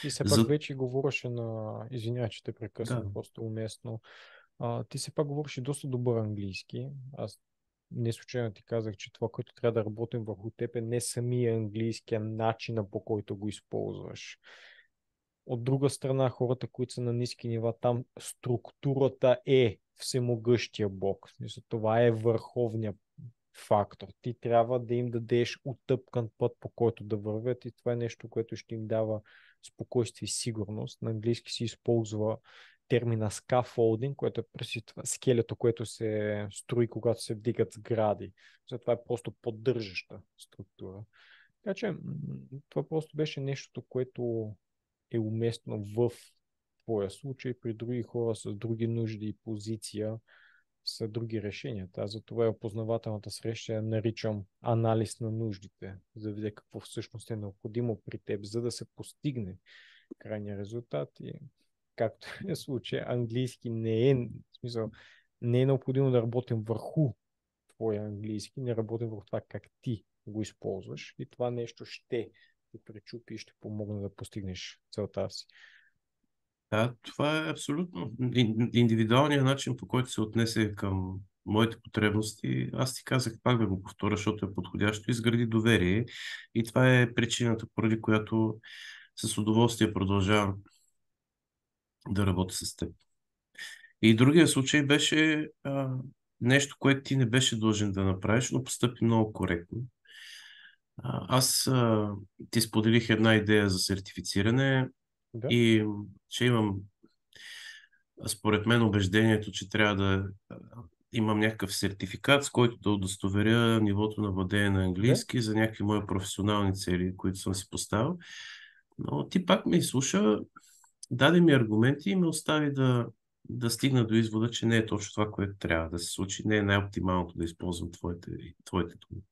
Ти все пак За, вече говореше на... Извинявай, че те да, прекъсвам просто уместно. Ти все пак говориш и доста добър английски. Аз не случайно ти казах, че това, което трябва да работим върху теб е не самия английски, а начина по който го използваш. От друга страна, хората, които са на ниски нива, там структурата е всемогъщия бог. В смисъл, това е върховният фактор. Ти трябва да им дадеш утъпкан път, по който да вървят и това е нещо, което ще им дава спокойствие и сигурност. На английски се използва термина scaffolding, което е преси това скелето, което се строи, когато се вдигат сгради. Затова е просто поддържаща структура. Така че това просто беше нещото, което е уместно в твоя случай, при други хора с други нужди и позиция са други решения. Аз за това и опознавателната среща я наричам анализ на нуждите, за да видя какво всъщност е необходимо при теб, за да се постигне крайния резултат. И както е случай, английски не е, в смисъл, не е необходимо да работим върху твоя английски, не работим върху това как ти го използваш и това нещо ще те пречупи и ще помогне да постигнеш целта си. да, това е абсолютно индивидуалният начин, по който се отнесе към моите потребности. Аз ти казах пак да го повторя, защото е подходящо, изгради доверие и това е причината, поради която с удоволствие продължавам да работя с теб. И другия случай беше нещо, което ти не беше длъжен да направиш, но постъпи много коректно. Аз ти споделих една идея за сертифициране Да, и че имам, според мен, убеждението, че трябва да имам някакъв сертификат, с който да удостоверя нивото на владение на да. английски за някакви мои професионални цели, които съм си поставил. Но ти пак ме изслуша, даде ми аргументи и ме остави да стигна до извода, че не е точно това, което трябва да се случи. Не е най-оптималното да използвам твоите думи.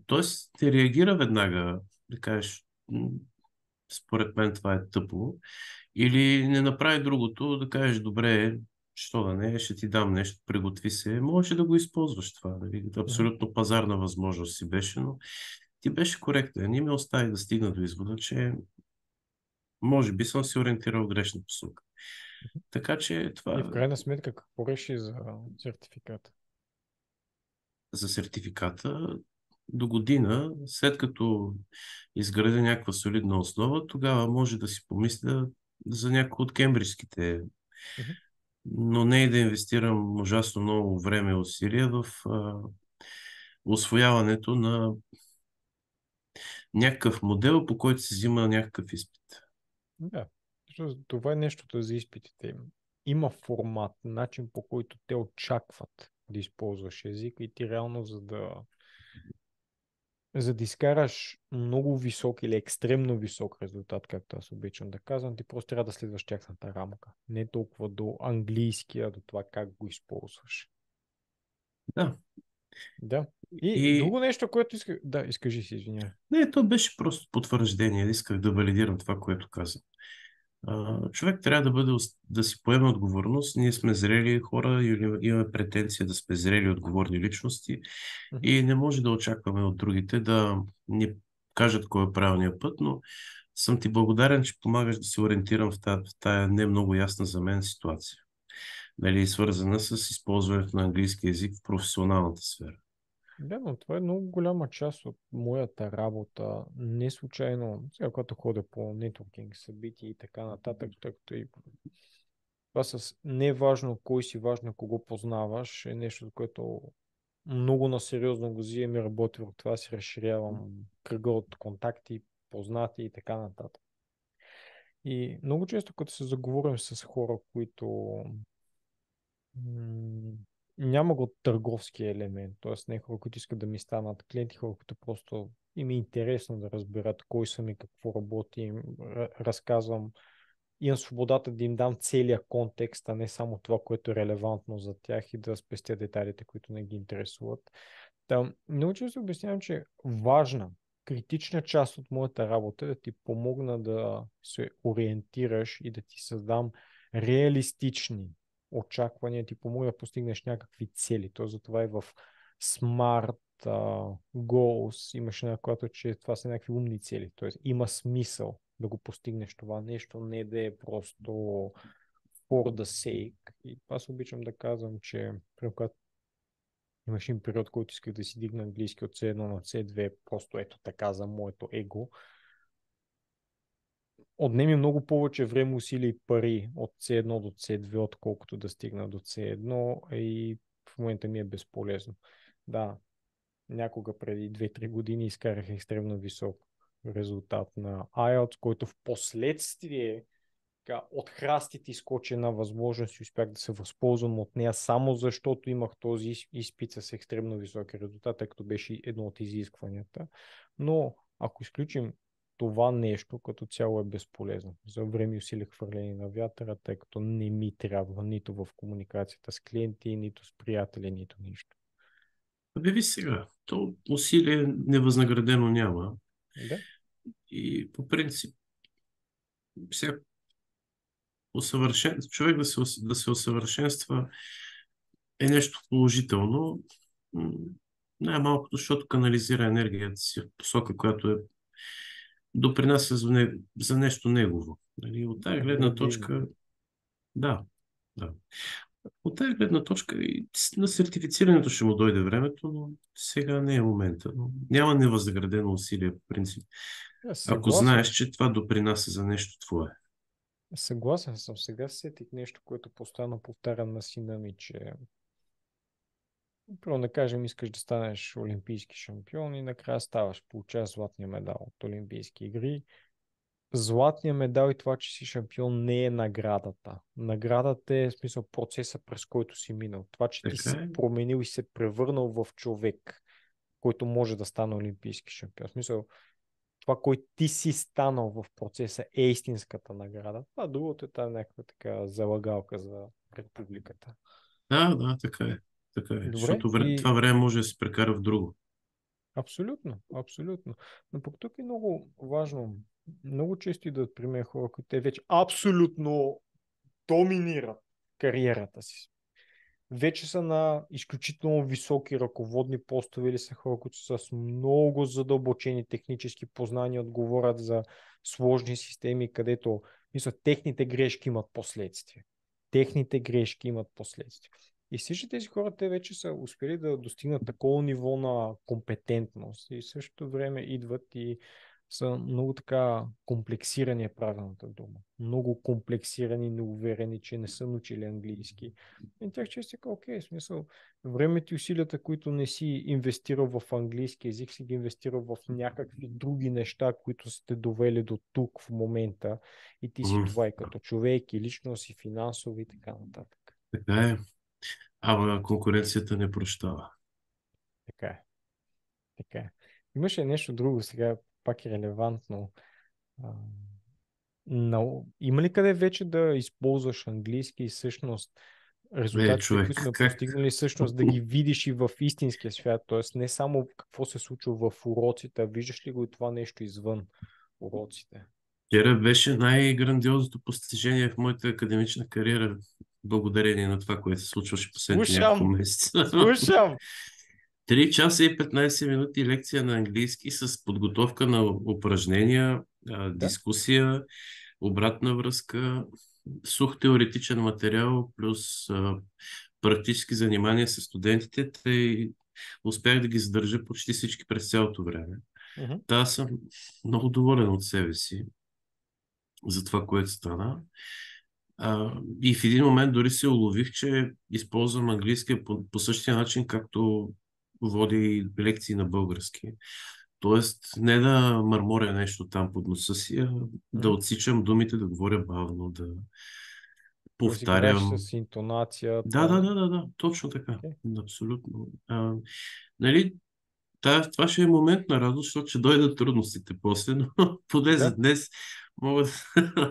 Тоест, те реагира веднага, да кажеш, според мен това е тъпо, или не направи другото, да кажеш, добре, що да не, ще ти дам нещо, приготви се, може да го използваш това. Нали? Мгм. Абсолютно пазарна възможност си беше, но ти беше коректен и ме остави да стигна до извода, че може би съм се ориентирал в грешна посока. Така че И в това крайна сметка, какво реши за сертификата? за сертификата до година, след като изградя някаква солидна основа, тогава може да си помисля за някои от кембриджските, Мгм. но не и да инвестирам ужасно много време и усилия в усвояването на някакъв модел, по който се взима някакъв изпит. Да. Защото това е нещото за изпитите им. Има формат, начин по който те очакват да използваш език и ти реално за да изкараш много висок или екстремно висок резултат, както аз обичам да казвам, ти просто трябва да следваш тяхната рамка. Не толкова до английския, а до това как го използваш. Да. Да. И И друго нещо, което иска... Да, изкажи си, извиня. не, то беше просто потвърждение. Исках да валидирам това, което каза. Човек трябва да бъде, да си поеме отговорност. Ние сме зрели хора и имаме претенция да сме зрели отговорни личности Мгм. и не може да очакваме от другите да ни кажат кой е правилният път, но съм ти благодарен, че помагаш да се ориентирам в тая не много ясна за мен ситуация. Нали, свързана с използването на английски язик в професионалната сфера. Да, но това е много голяма част от моята работа. Не случайно, сега когато ходя по нетворкинг събития и така нататък, тъй като и това с не е важно кой си, важно кого познаваш, е нещо, за което много насериозно го взимам и работя в това, си разширявам кръга от контакти, познати и така нататък. И много често, като се заговорим с хора, които м, няма го търговски елемент, т.е. не хора, които искат да ми станат клиенти, хора, които просто им е интересно да разберат кой съм и какво работим, разказвам, имам свободата да им дам целия контекст, а не само това, което е релевантно за тях и да спестя детайлите, които не ги интересуват. Там, много често обяснявам, че важна, критична част от моята работа е да ти помогна да се ориентираш и да ти създам реалистични очаквания, ти помогна да постигнеш някакви цели. То затова и в Smart Goals имаше една, която, че това са някакви умни цели. Тоест има смисъл да го постигнеш това нещо, не да е просто for the sake. И аз обичам да казвам, че когато имаше един период, който исках да си дигна английски от C1 на C2, просто ето така за моето его. Отнеми много повече време, усилия и пари от C1 до C2, отколкото да стигна до C1 и в момента ми е безполезно. Да, някога преди 2-3 години изкарах екстремно висок резултат на IELTS, който в последствие така, от храстите изкочи една възможност и успях да се възползвам от нея, само защото имах този изпит с екстремно високи резултати, тъй като беше едно от изискванията. Но ако изключим това нещо, като цяло е безполезно. За време и усилия хвърлени на вятъра, тъй като не ми трябва нито в комуникацията с клиенти, нито с приятели, нито нищо. Ви сега, то усилие невъзнаградено няма. Да, И по принцип, сега човек да се усъвършенства е нещо положително. м, Най-малкото, защото канализира енергията си в посока, която допринася за нещо негово. Нали, от тази да, гледна градивно. точка, да, да. От тази гледна точка и на сертифицирането ще му дойде времето, но сега не е момента. Но няма невъзнаградено усилие, по принцип. Ако Съгласен. знаеш, че това допринася за нещо твое. Съгласен съм. Сега се сетих нещо, което постоянно повтарям на сина ми, че първо да кажем, искаш да станеш олимпийски шампион и накрая ставаш, получаваш златния медал от Олимпийски игри. Златния медал и това, че си шампион, не е наградата. Наградата е в смисъл процеса, през който си минал. Това, че ти си Така се е. променил и се превърнал в човек, който може да стане олимпийски шампион. В смисъл, това, което ти си станал в процеса, е истинската награда. А другото е тази някаква така залагалка за републиката. Да, така е. Така е. Добре, Защото и това време може да се прекара в друго. абсолютно, абсолютно. Но пък тук е много важно. Много често идват при мен хора, които те вече абсолютно доминират кариерата си. Вече са на изключително високи ръководни постове или са хора, които са с много задълбочени технически познания, отговорят за сложни системи, където мисля, техните грешки имат последствия. Техните грешки имат последствия. И всички тези хора, те вече са успели да достигнат такова ниво на компетентност и в същото време идват и са много така комплексирани е правилната дума. Много комплексирани, неуверени, че не са научили английски. И тях често е окей, в смисъл, времето и усилията, които не си инвестирал в английски език, си ги инвестирал в някакви други неща, които сте довели до тук в момента и ти си М, това и като човек, и личност, и финансово и така нататък. Така е. Ама конкуренцията не прощава. Така е. Така е. Имаше нещо друго сега, пак е релевантно. А, има ли къде вече да използваш английски и всъщност резултатите, които Човек, сме как? постигнали, всъщност да ги видиш и в истинския свят, т.е. не само какво се случва в уроците, а виждаш ли го и това нещо извън уроците? Вчера беше най-грандиозното постижение в моята академична кариера, благодарение на това, което се случваше последните няколко Слушам! месеца. Слушам! 3 часа и 15 минути лекция на английски с подготовка на упражнения, Да? дискусия, обратна връзка, сух теоретичен материал, плюс практически занимания с студентите. Те успях да ги задържа почти всички през цялото време. Мгм. Та аз съм много доволен от себе си за това, което стана. И в един момент дори се улових, че използвам английския по същия начин, както води лекции на български. Тоест, не да мърморя нещо там под носа си, а да Мгм. отсичам думите, да говоря бавно, да Тоест играеш повтарям. с Да, да, интонацията. да, да, да, точно така. Окей. Абсолютно. Нали, това ще е момент на радост, защото ще дойдат трудностите после, но поне за Да. днес мога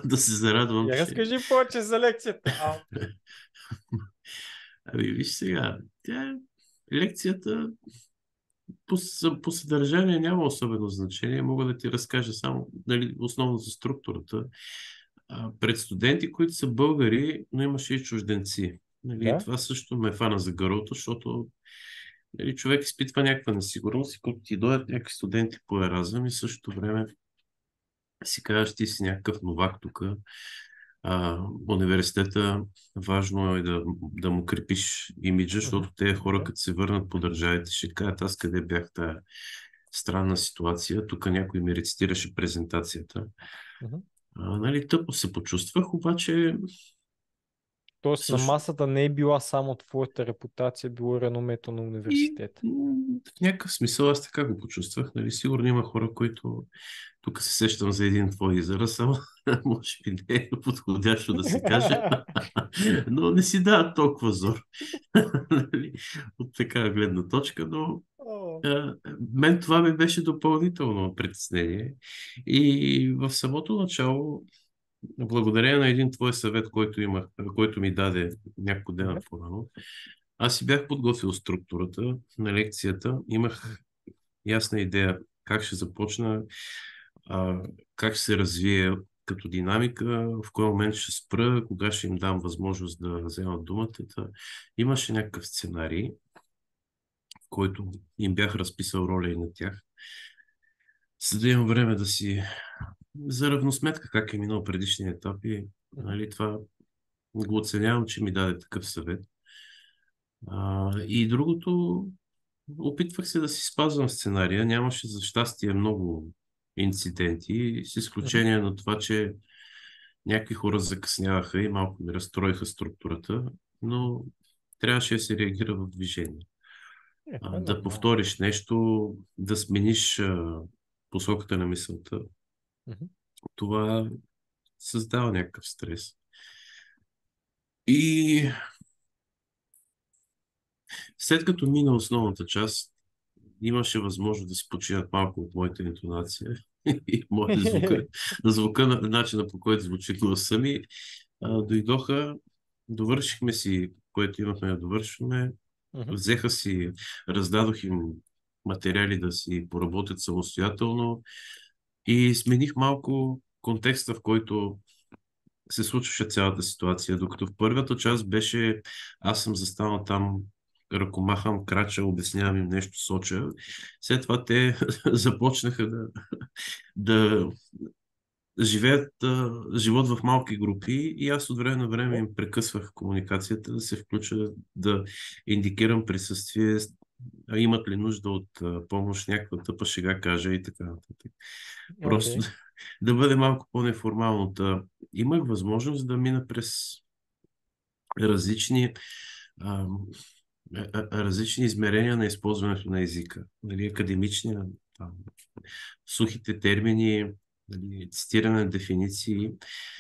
да се зарадвам, Я че... разкажи повече за лекцията. Ами, виж сега, лекцията по съдържание няма особено значение. Мога да ти разкажа само, нали, основно за структурата. Пред студенти, които са българи, но имаше и чужденци. Нали, Да? това също ме фана за гърлото, защото, нали, човек изпитва някаква несигурност и като ти дойдат някакви студенти по Еразъм и в същото време си казваш, ти си някакъв новак тук. Университета важно е да му крепиш имиджа, Мгм. защото те хора, Да. като се върнат по държавите, ще кажат, аз къде бях тая странна ситуация. Тук някой ми рецитираше презентацията. Мгм. Нали, тъпо се почувствах, обаче Тоест на също масата не е била само твоята репутация, било реномето на и университета. в някакъв смисъл аз така го почувствах. Нали, сигурно има хора, които тук се сещам за един твой израз, ама може би не е подходящо да се каже, но не си дава толкова зор. Нали, от такава гледна точка, но О, мен това ми беше допълнително притеснение. И в самото начало, благодарение на един твой съвет, който ми даде няколко дена добре. по-рано, аз си бях подготвил структурата на лекцията, имах ясна идея как ще започна, а, как ще се развие като динамика, в кой момент ще спра, кога ще им дам възможност да вземат думата. Имаше някакъв сценарий, в който им бях разписал роля и на тях, за да имам време да си за равносметка как е минал предишния етап и Мгм. нали, това го оценявам, че ми даде такъв съвет. И другото, опитвах се да си спазвам сценария. Нямаше за щастие много инциденти, с Мгм. изключение на това, че Някакви хора закъсняваха и малко ми разстроиха структурата, но трябваше да се реагира в движение. Това е Да нормално. повториш нещо, да смениш посоката на мисълта, Мгм. това създава някакъв стрес. И след като мина основната част, имаше възможност да се починат малко от моята интонация и моят звука на начина, по който звучи гласа ми. Дойдоха, довършихме си, което имахме да довършваме, Мгм. взеха си, раздадох им материали да си поработят самостоятелно и смених малко контекста, в който се случваше цялата ситуация. Докато в първата част беше, аз съм застанал там, ръкомахам, крача, обяснявам им нещо, соча. След това те започнаха да живеят живот в малки групи и аз от време на време Да. им прекъсвах комуникацията, да се включа, да индикирам присъствие, имат ли нужда от помощ, някаква тъпа шега кажа и така нататък. Просто Окей. да бъде малко по-неформално. Имах възможност да мина през различни, а, различни измерения на използването на езика. Нали, академичния, сухите термини, нали, цитиране на дефиниции.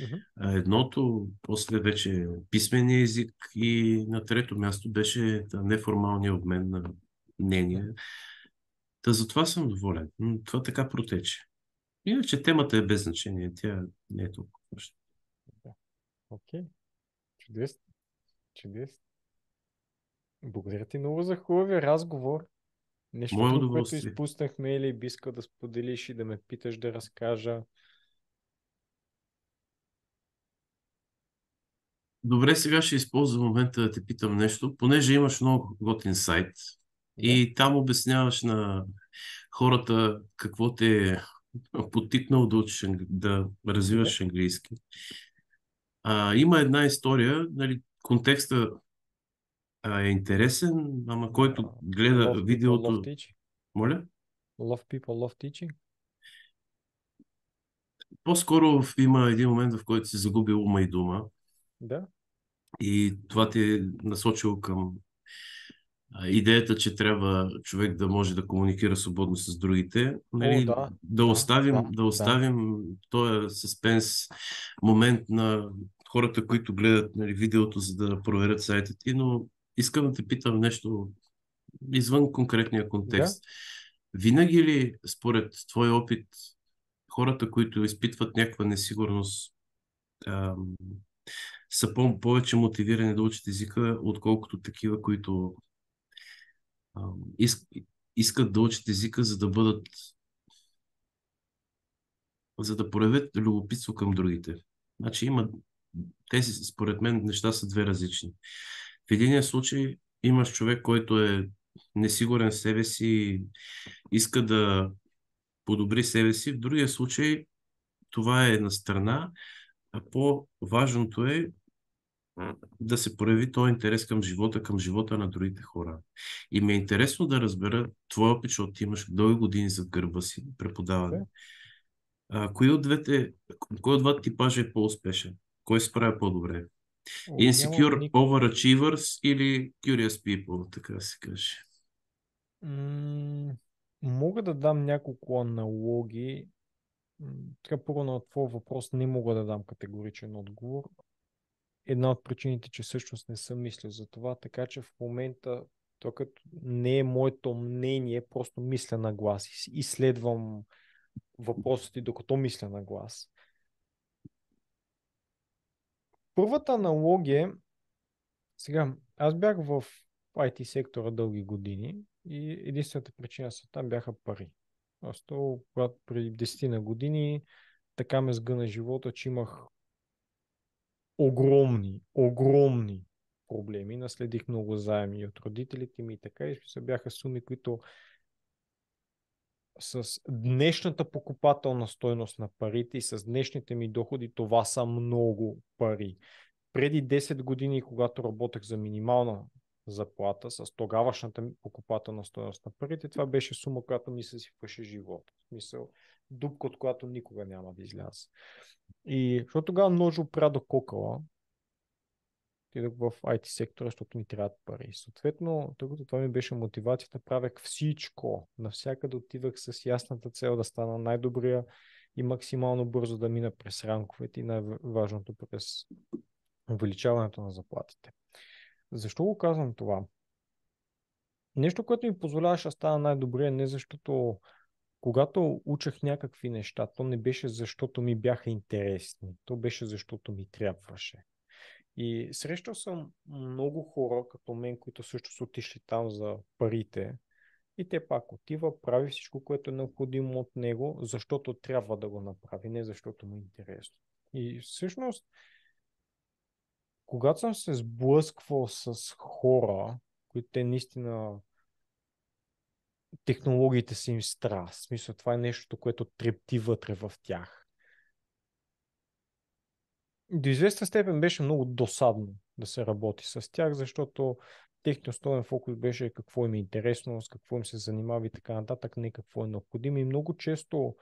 Мгм. Едното, после вече писмения език и на трето място беше неформалния обмен на Да. мнения. Затова съм доволен. Това така протече. Иначе темата е без значение. Тя не е толкова важна. Да. Окей. Чудесно. Чудесно. Благодаря ти много за хубавия разговор. Нещо Мое друго, което удоволствие. изпуснахме или би искал да споделиш и да ме питаш да разкажа? Добре, сега ще използвам момента да те питам нещо, понеже имаш много готин сайт Да? и там обясняваш на хората какво те е подтикнало да учиш, да Да? развиваш английски. Има една история, нали, контекста е интересен, ама който гледа Love people, love видеото, teaching. моля, Love people, love teaching. по-скоро има един момент, в който си загубил ума и дума Да? и това те е насочило към идеята, че трябва човек да може да комуникира свободно с другите, О, нали, да, да да, оставим, да, да да, оставим този съспенс момент на хората, които гледат, нали, видеото, за да проверят сайта ти, но искам да те питам нещо извън конкретния да. контекст. Винаги ли, според твой опит, хората, които изпитват някаква несигурност, ам, са повече мотивирани да учат езика, отколкото такива, които ам, иск, искат да учат езика, за да проявят любопитство към другите. Значи има тези, според мен, неща са две различни. В единия случай имаш човек, който е несигурен в себе си, иска да подобри себе си. В другия случай това е на страна, а по-важното е да се прояви този интерес към живота на другите хора. И ми е интересно да разбера твой опит, защото ти имаш дълги години зад гърба си преподаване. Да. Кой от двата типажа е по-успешен? Кой се справя по-добре? О, нямам Insecure никакво. overachievers или curious people, така да се каже. М, Мога да дам няколко аналогии. Така, първо на твой въпрос не мога да дам категоричен отговор. Една от причините, че всъщност не съм мислил за това, така че в момента то като не е моето мнение, просто мисля на глас и изследвам въпросите, докато мисля на глас. Първата аналогия, сега, аз бях в IT сектора дълги години и единствената причина са там бяха пари. Просто, когато преди 10 на години така ме сгъна живота, че имах огромни проблеми. Наследих много заеми от родителите ми и така. И се бяха суми, които с днешната покупателна стойност на парите и с днешните ми доходи, това са много пари. Преди 10 години, когато работех за минимална заплата с тогавашната покупателна стойност на парите, това беше сума, която ми се сипваше живота. В смисъл, дупка, от която никога няма да изляза. И защото тогава много опря до кокала, отидох в IT сектора, защото ми трябват пари. Съответно, тъй като това ми беше мотивацията, правех всичко. Навсякъде отивах с ясната цел да стана най-добрия и максимално бързо да мина през ранковете и най-важното през увеличаването на заплатите. Защо го казвам това? Нещо, което ми позволяваше да стана най-добрия, не защото когато учех някакви неща, то не беше защото ми бяха интересни, то беше защото ми трябваше. И срещал съм много хора като мен, които също са отишли там за парите и те пак отива, прави всичко, което е необходимо от него, защото трябва да го направи, не защото му е интересно. И всъщност, когато съм се сблъсквал с хора, които те наистина технологиите са им страст, в смисъл това е нещо, което трепти вътре в тях. До известна степен беше много досадно да се работи с тях, защото техният основен фокус беше какво им е интересно, с какво им се занимава и така нататък, не какво е необходимо. И много често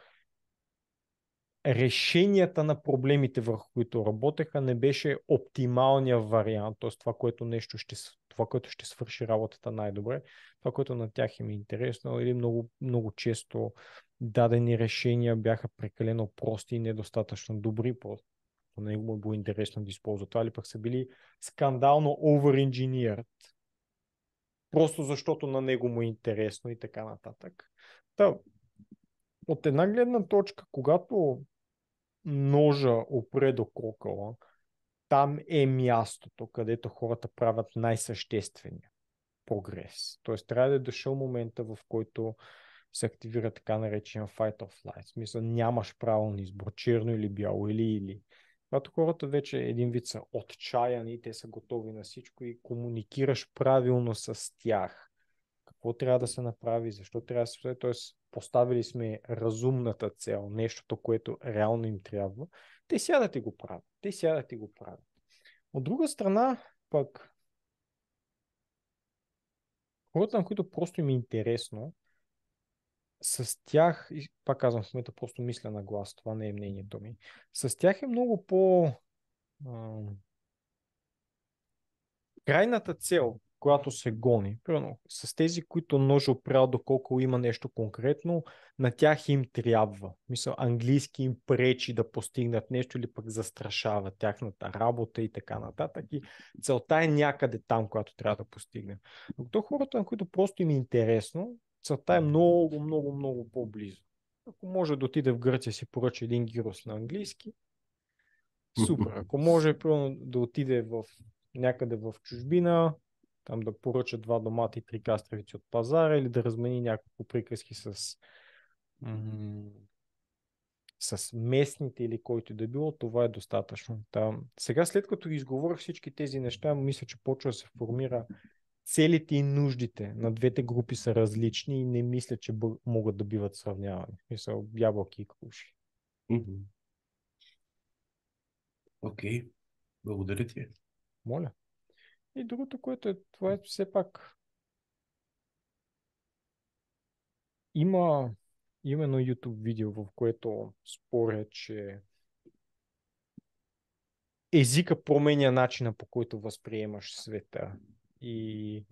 решенията на проблемите, върху които работеха, не беше оптималният вариант, т.е. това, което ще свърши работата най-добре, това, което на тях им е интересно, или много, много често дадени решения бяха прекалено прости и недостатъчно добри, на него му е било интересно да използва това, или пък са били скандално over-engineered, просто защото на него му е интересно и така нататък. Та, от една гледна точка, когато ножа опре до кокала, там е мястото, където хората правят най-съществения прогрес. Тоест трябва да е дошъл момента, в който се активира така наречен fight or flight. В смисъл, нямаш право на избор, черно или бяло, или. Когато хората вече един вид са отчаяни, те са готови на всичко и комуникираш правилно с тях. Какво трябва да се направи, защо трябва да се прави, т.е. поставили сме разумната цел, нещото, което реално им трябва, те сядат и го правят. От друга страна, пък, хората, на които просто им е интересно, с тях, и пак казвам, в момента просто мисля на глас, това не е мнението ми, с тях е много по крайната цел, която се гони, примерно с тези, които ножа опрял доколко има нещо конкретно, на тях им трябва. Мисля, английски им пречи да постигнат нещо или пък застрашава тяхната работа и така нататък. И целта е някъде там, която трябва да постигне. Докато хората, на които просто им е интересно, целта е много, много, много по-близо. Ако може да отиде в Гърция си поръча един гирос на английски, супер. Ако може примерно, да отиде някъде в чужбина, там да поръча 2 домати и 3 кастравици от пазара или да размени няколко приказки с местните или който да било, това е достатъчно. Сега, след като изговорих всички тези неща, мисля, че почва да се формира целите и нуждите на двете групи са различни и не мисля, че могат да биват сравнявани. Мисля, ябълки и круши. Окей, благодаря ти. Моля. И другото, което е, това е все пак има именно YouTube видео, в което споря, че езика променя начина, по който възприемаш света. И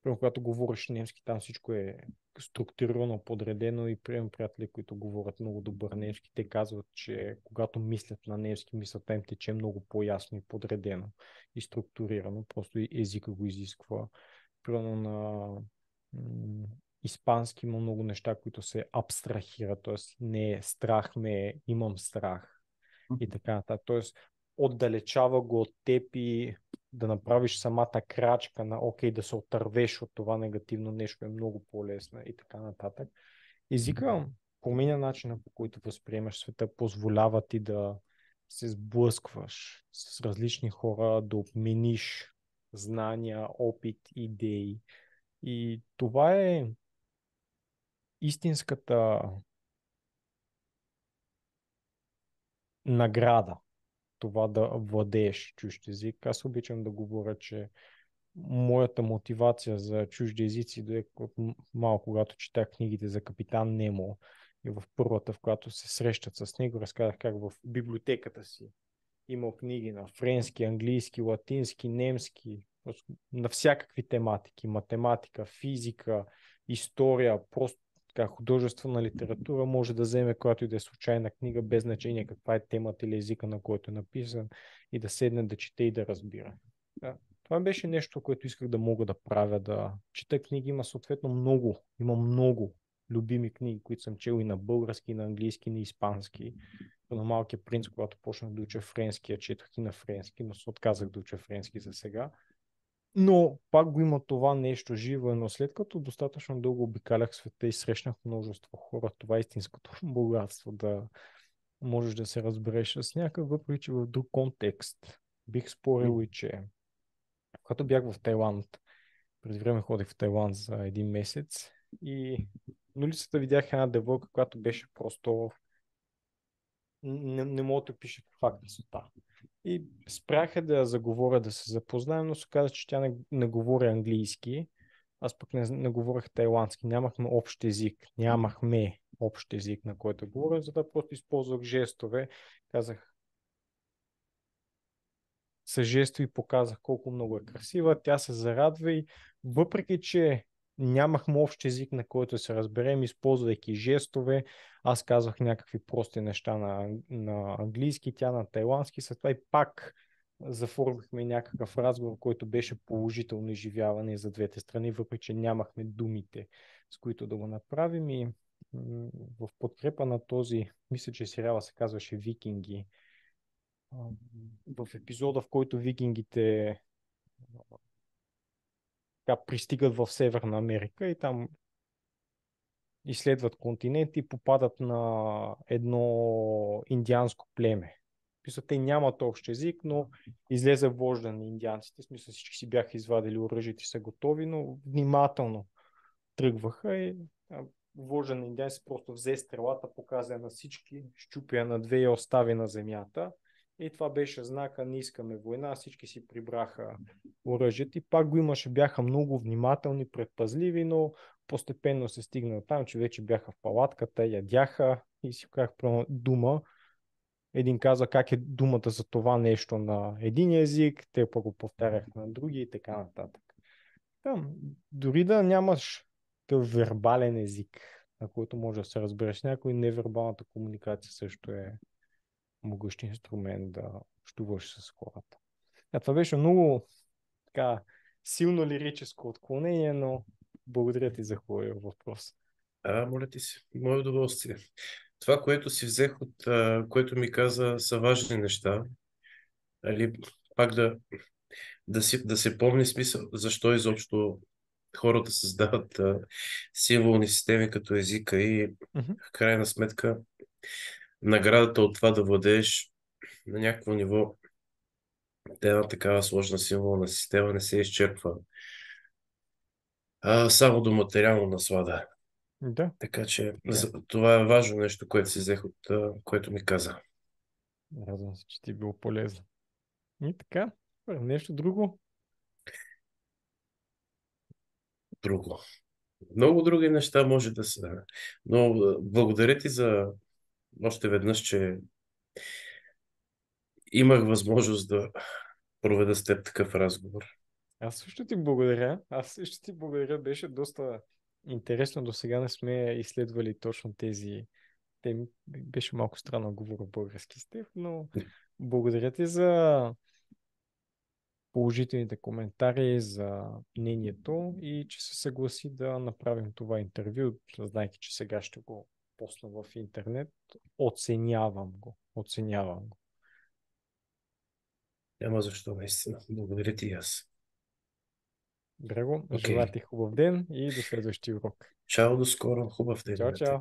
когато говориш немски, там всичко е структурирано, подредено и приемам приятели, които говорят много добър немски. Те казват, че когато мислят на немски, мисълта им тече много по-ясно и подредено и структурирано. Просто и езика го изисква. Примерно на испански има много неща, които се абстрахират, т.е. не е страх, не е имам страх и така нататък. Т.е. отдалечава го от теб и да направиш самата крачка на окей, да се отървеш от това негативно нещо е много по-лесна и така нататък. Езика променя начина, по който възприемаш света, позволява ти да се сблъскваш с различни хора, да обмениш знания, опит, идеи. И това е истинската награда това да владееш чужд език. Аз обичам да говоря, че моята мотивация за чужди езици дойде от малко, когато четях книгите за Капитан Немо и в първата, в която се срещат с него, разказах как в библиотеката си имал книги на френски, английски, латински, немски, на всякакви тематики, математика, физика, история, просто така, художествена литература, може да вземе която и да е случайна книга, без значение каква е темата или езика, на който е написан, и да седне да чете и да разбира. Да. Това беше нещо, което исках да мога да правя, да чета книги. Има съответно много любими книги, които съм чел и на български, и на английски, и на испански. На Малкия принц, когато почнах да уча френски, я четох и на френски, но се отказах да уча френски за сега. Но пак го има това нещо живо, но след като достатъчно дълго обикалях света и срещнах множество хора, това е истинското богатство, да можеш да се разбереш с някакъв, въпреки че в друг контекст. Бих спорил и че когато бях в Тайланд, преди време ходих в Тайланд за един месец и на улицата видях една девойка, която беше просто не мога да пише каква красота. И спряха да я заговоря, да се запознаем, но се каза, че тя не говори английски. Аз пък не говорех тайландски. Нямахме общ език, на който говоря, затова просто използвах жестове. Казах с жестове и показах колко много е красива. Тя се зарадва и въпреки, че нямахме общ език, на който се разберем, използвайки жестове, аз казвах някакви прости неща на английски, тя на тайландски, след това и пак заформихме някакъв разговор, който беше положително изживяване за двете страни, въпреки че нямахме думите, с които да го направим. И в подкрепа на този, мисля, че сериала се казваше Викинги, в епизода, в който викингите пристигат в Северна Америка и там изследват континент и попадат на едно индианско племе. Писал, те нямат общ език, но излезе вожда на индианците. В смисъл, всички си бяха извадили оръжието и са готови, но внимателно тръгваха и вожда на индианците просто взе стрелата, показа на всички, щупя на две и остави на земята. И това беше знака, не искаме война, всички си прибраха оръжието и пак го имаше, бяха много внимателни, предпазливи, но постепенно се стигна там, че вече бяха в палатката, ядяха и си казах дума. Един каза как е думата за това нещо на един език, те пък го повтарях на други и така нататък. Там, дори да нямаш такъв вербален език, на който може да се разбереш някой, невербалната комуникация също е могъщ инструмент да общуваш с хората. Това беше много така силно лирическо отклонение, но благодаря ти за хубавия въпрос. Моля ти се, мое удоволствие. Това, което си взех от което ми каза, са важни неща. Али, пак да се помни смисъл, защо изобщо хората създават символни системи като езика и в крайна сметка наградата от това да владееш на някакво ниво една такава сложна символна система не се изчерпва само до материална наслада. Да. Така че това е важно нещо, което си взех от което ми каза. Радвам се, че ти е било полезно. И така, нещо друго? Друго. Много други неща може да са. Но благодаря ти за още веднъж, че имах възможност да проведа с теб такъв разговор. Аз също ти благодаря. Беше доста интересно. До сега не сме изследвали точно тези теми. Беше малко странно говоря български с теб, но благодаря ти за положителните коментари, за мнението и че се съгласи да направим това интервю, знайки, че сега ще го посна в интернет. Оценявам го. Няма защо, наистина. Благодаря ти и аз. Драго, Okay. желая ти хубав ден и до следващия урок. Чао, до скоро. Хубав ден. Чао, чао.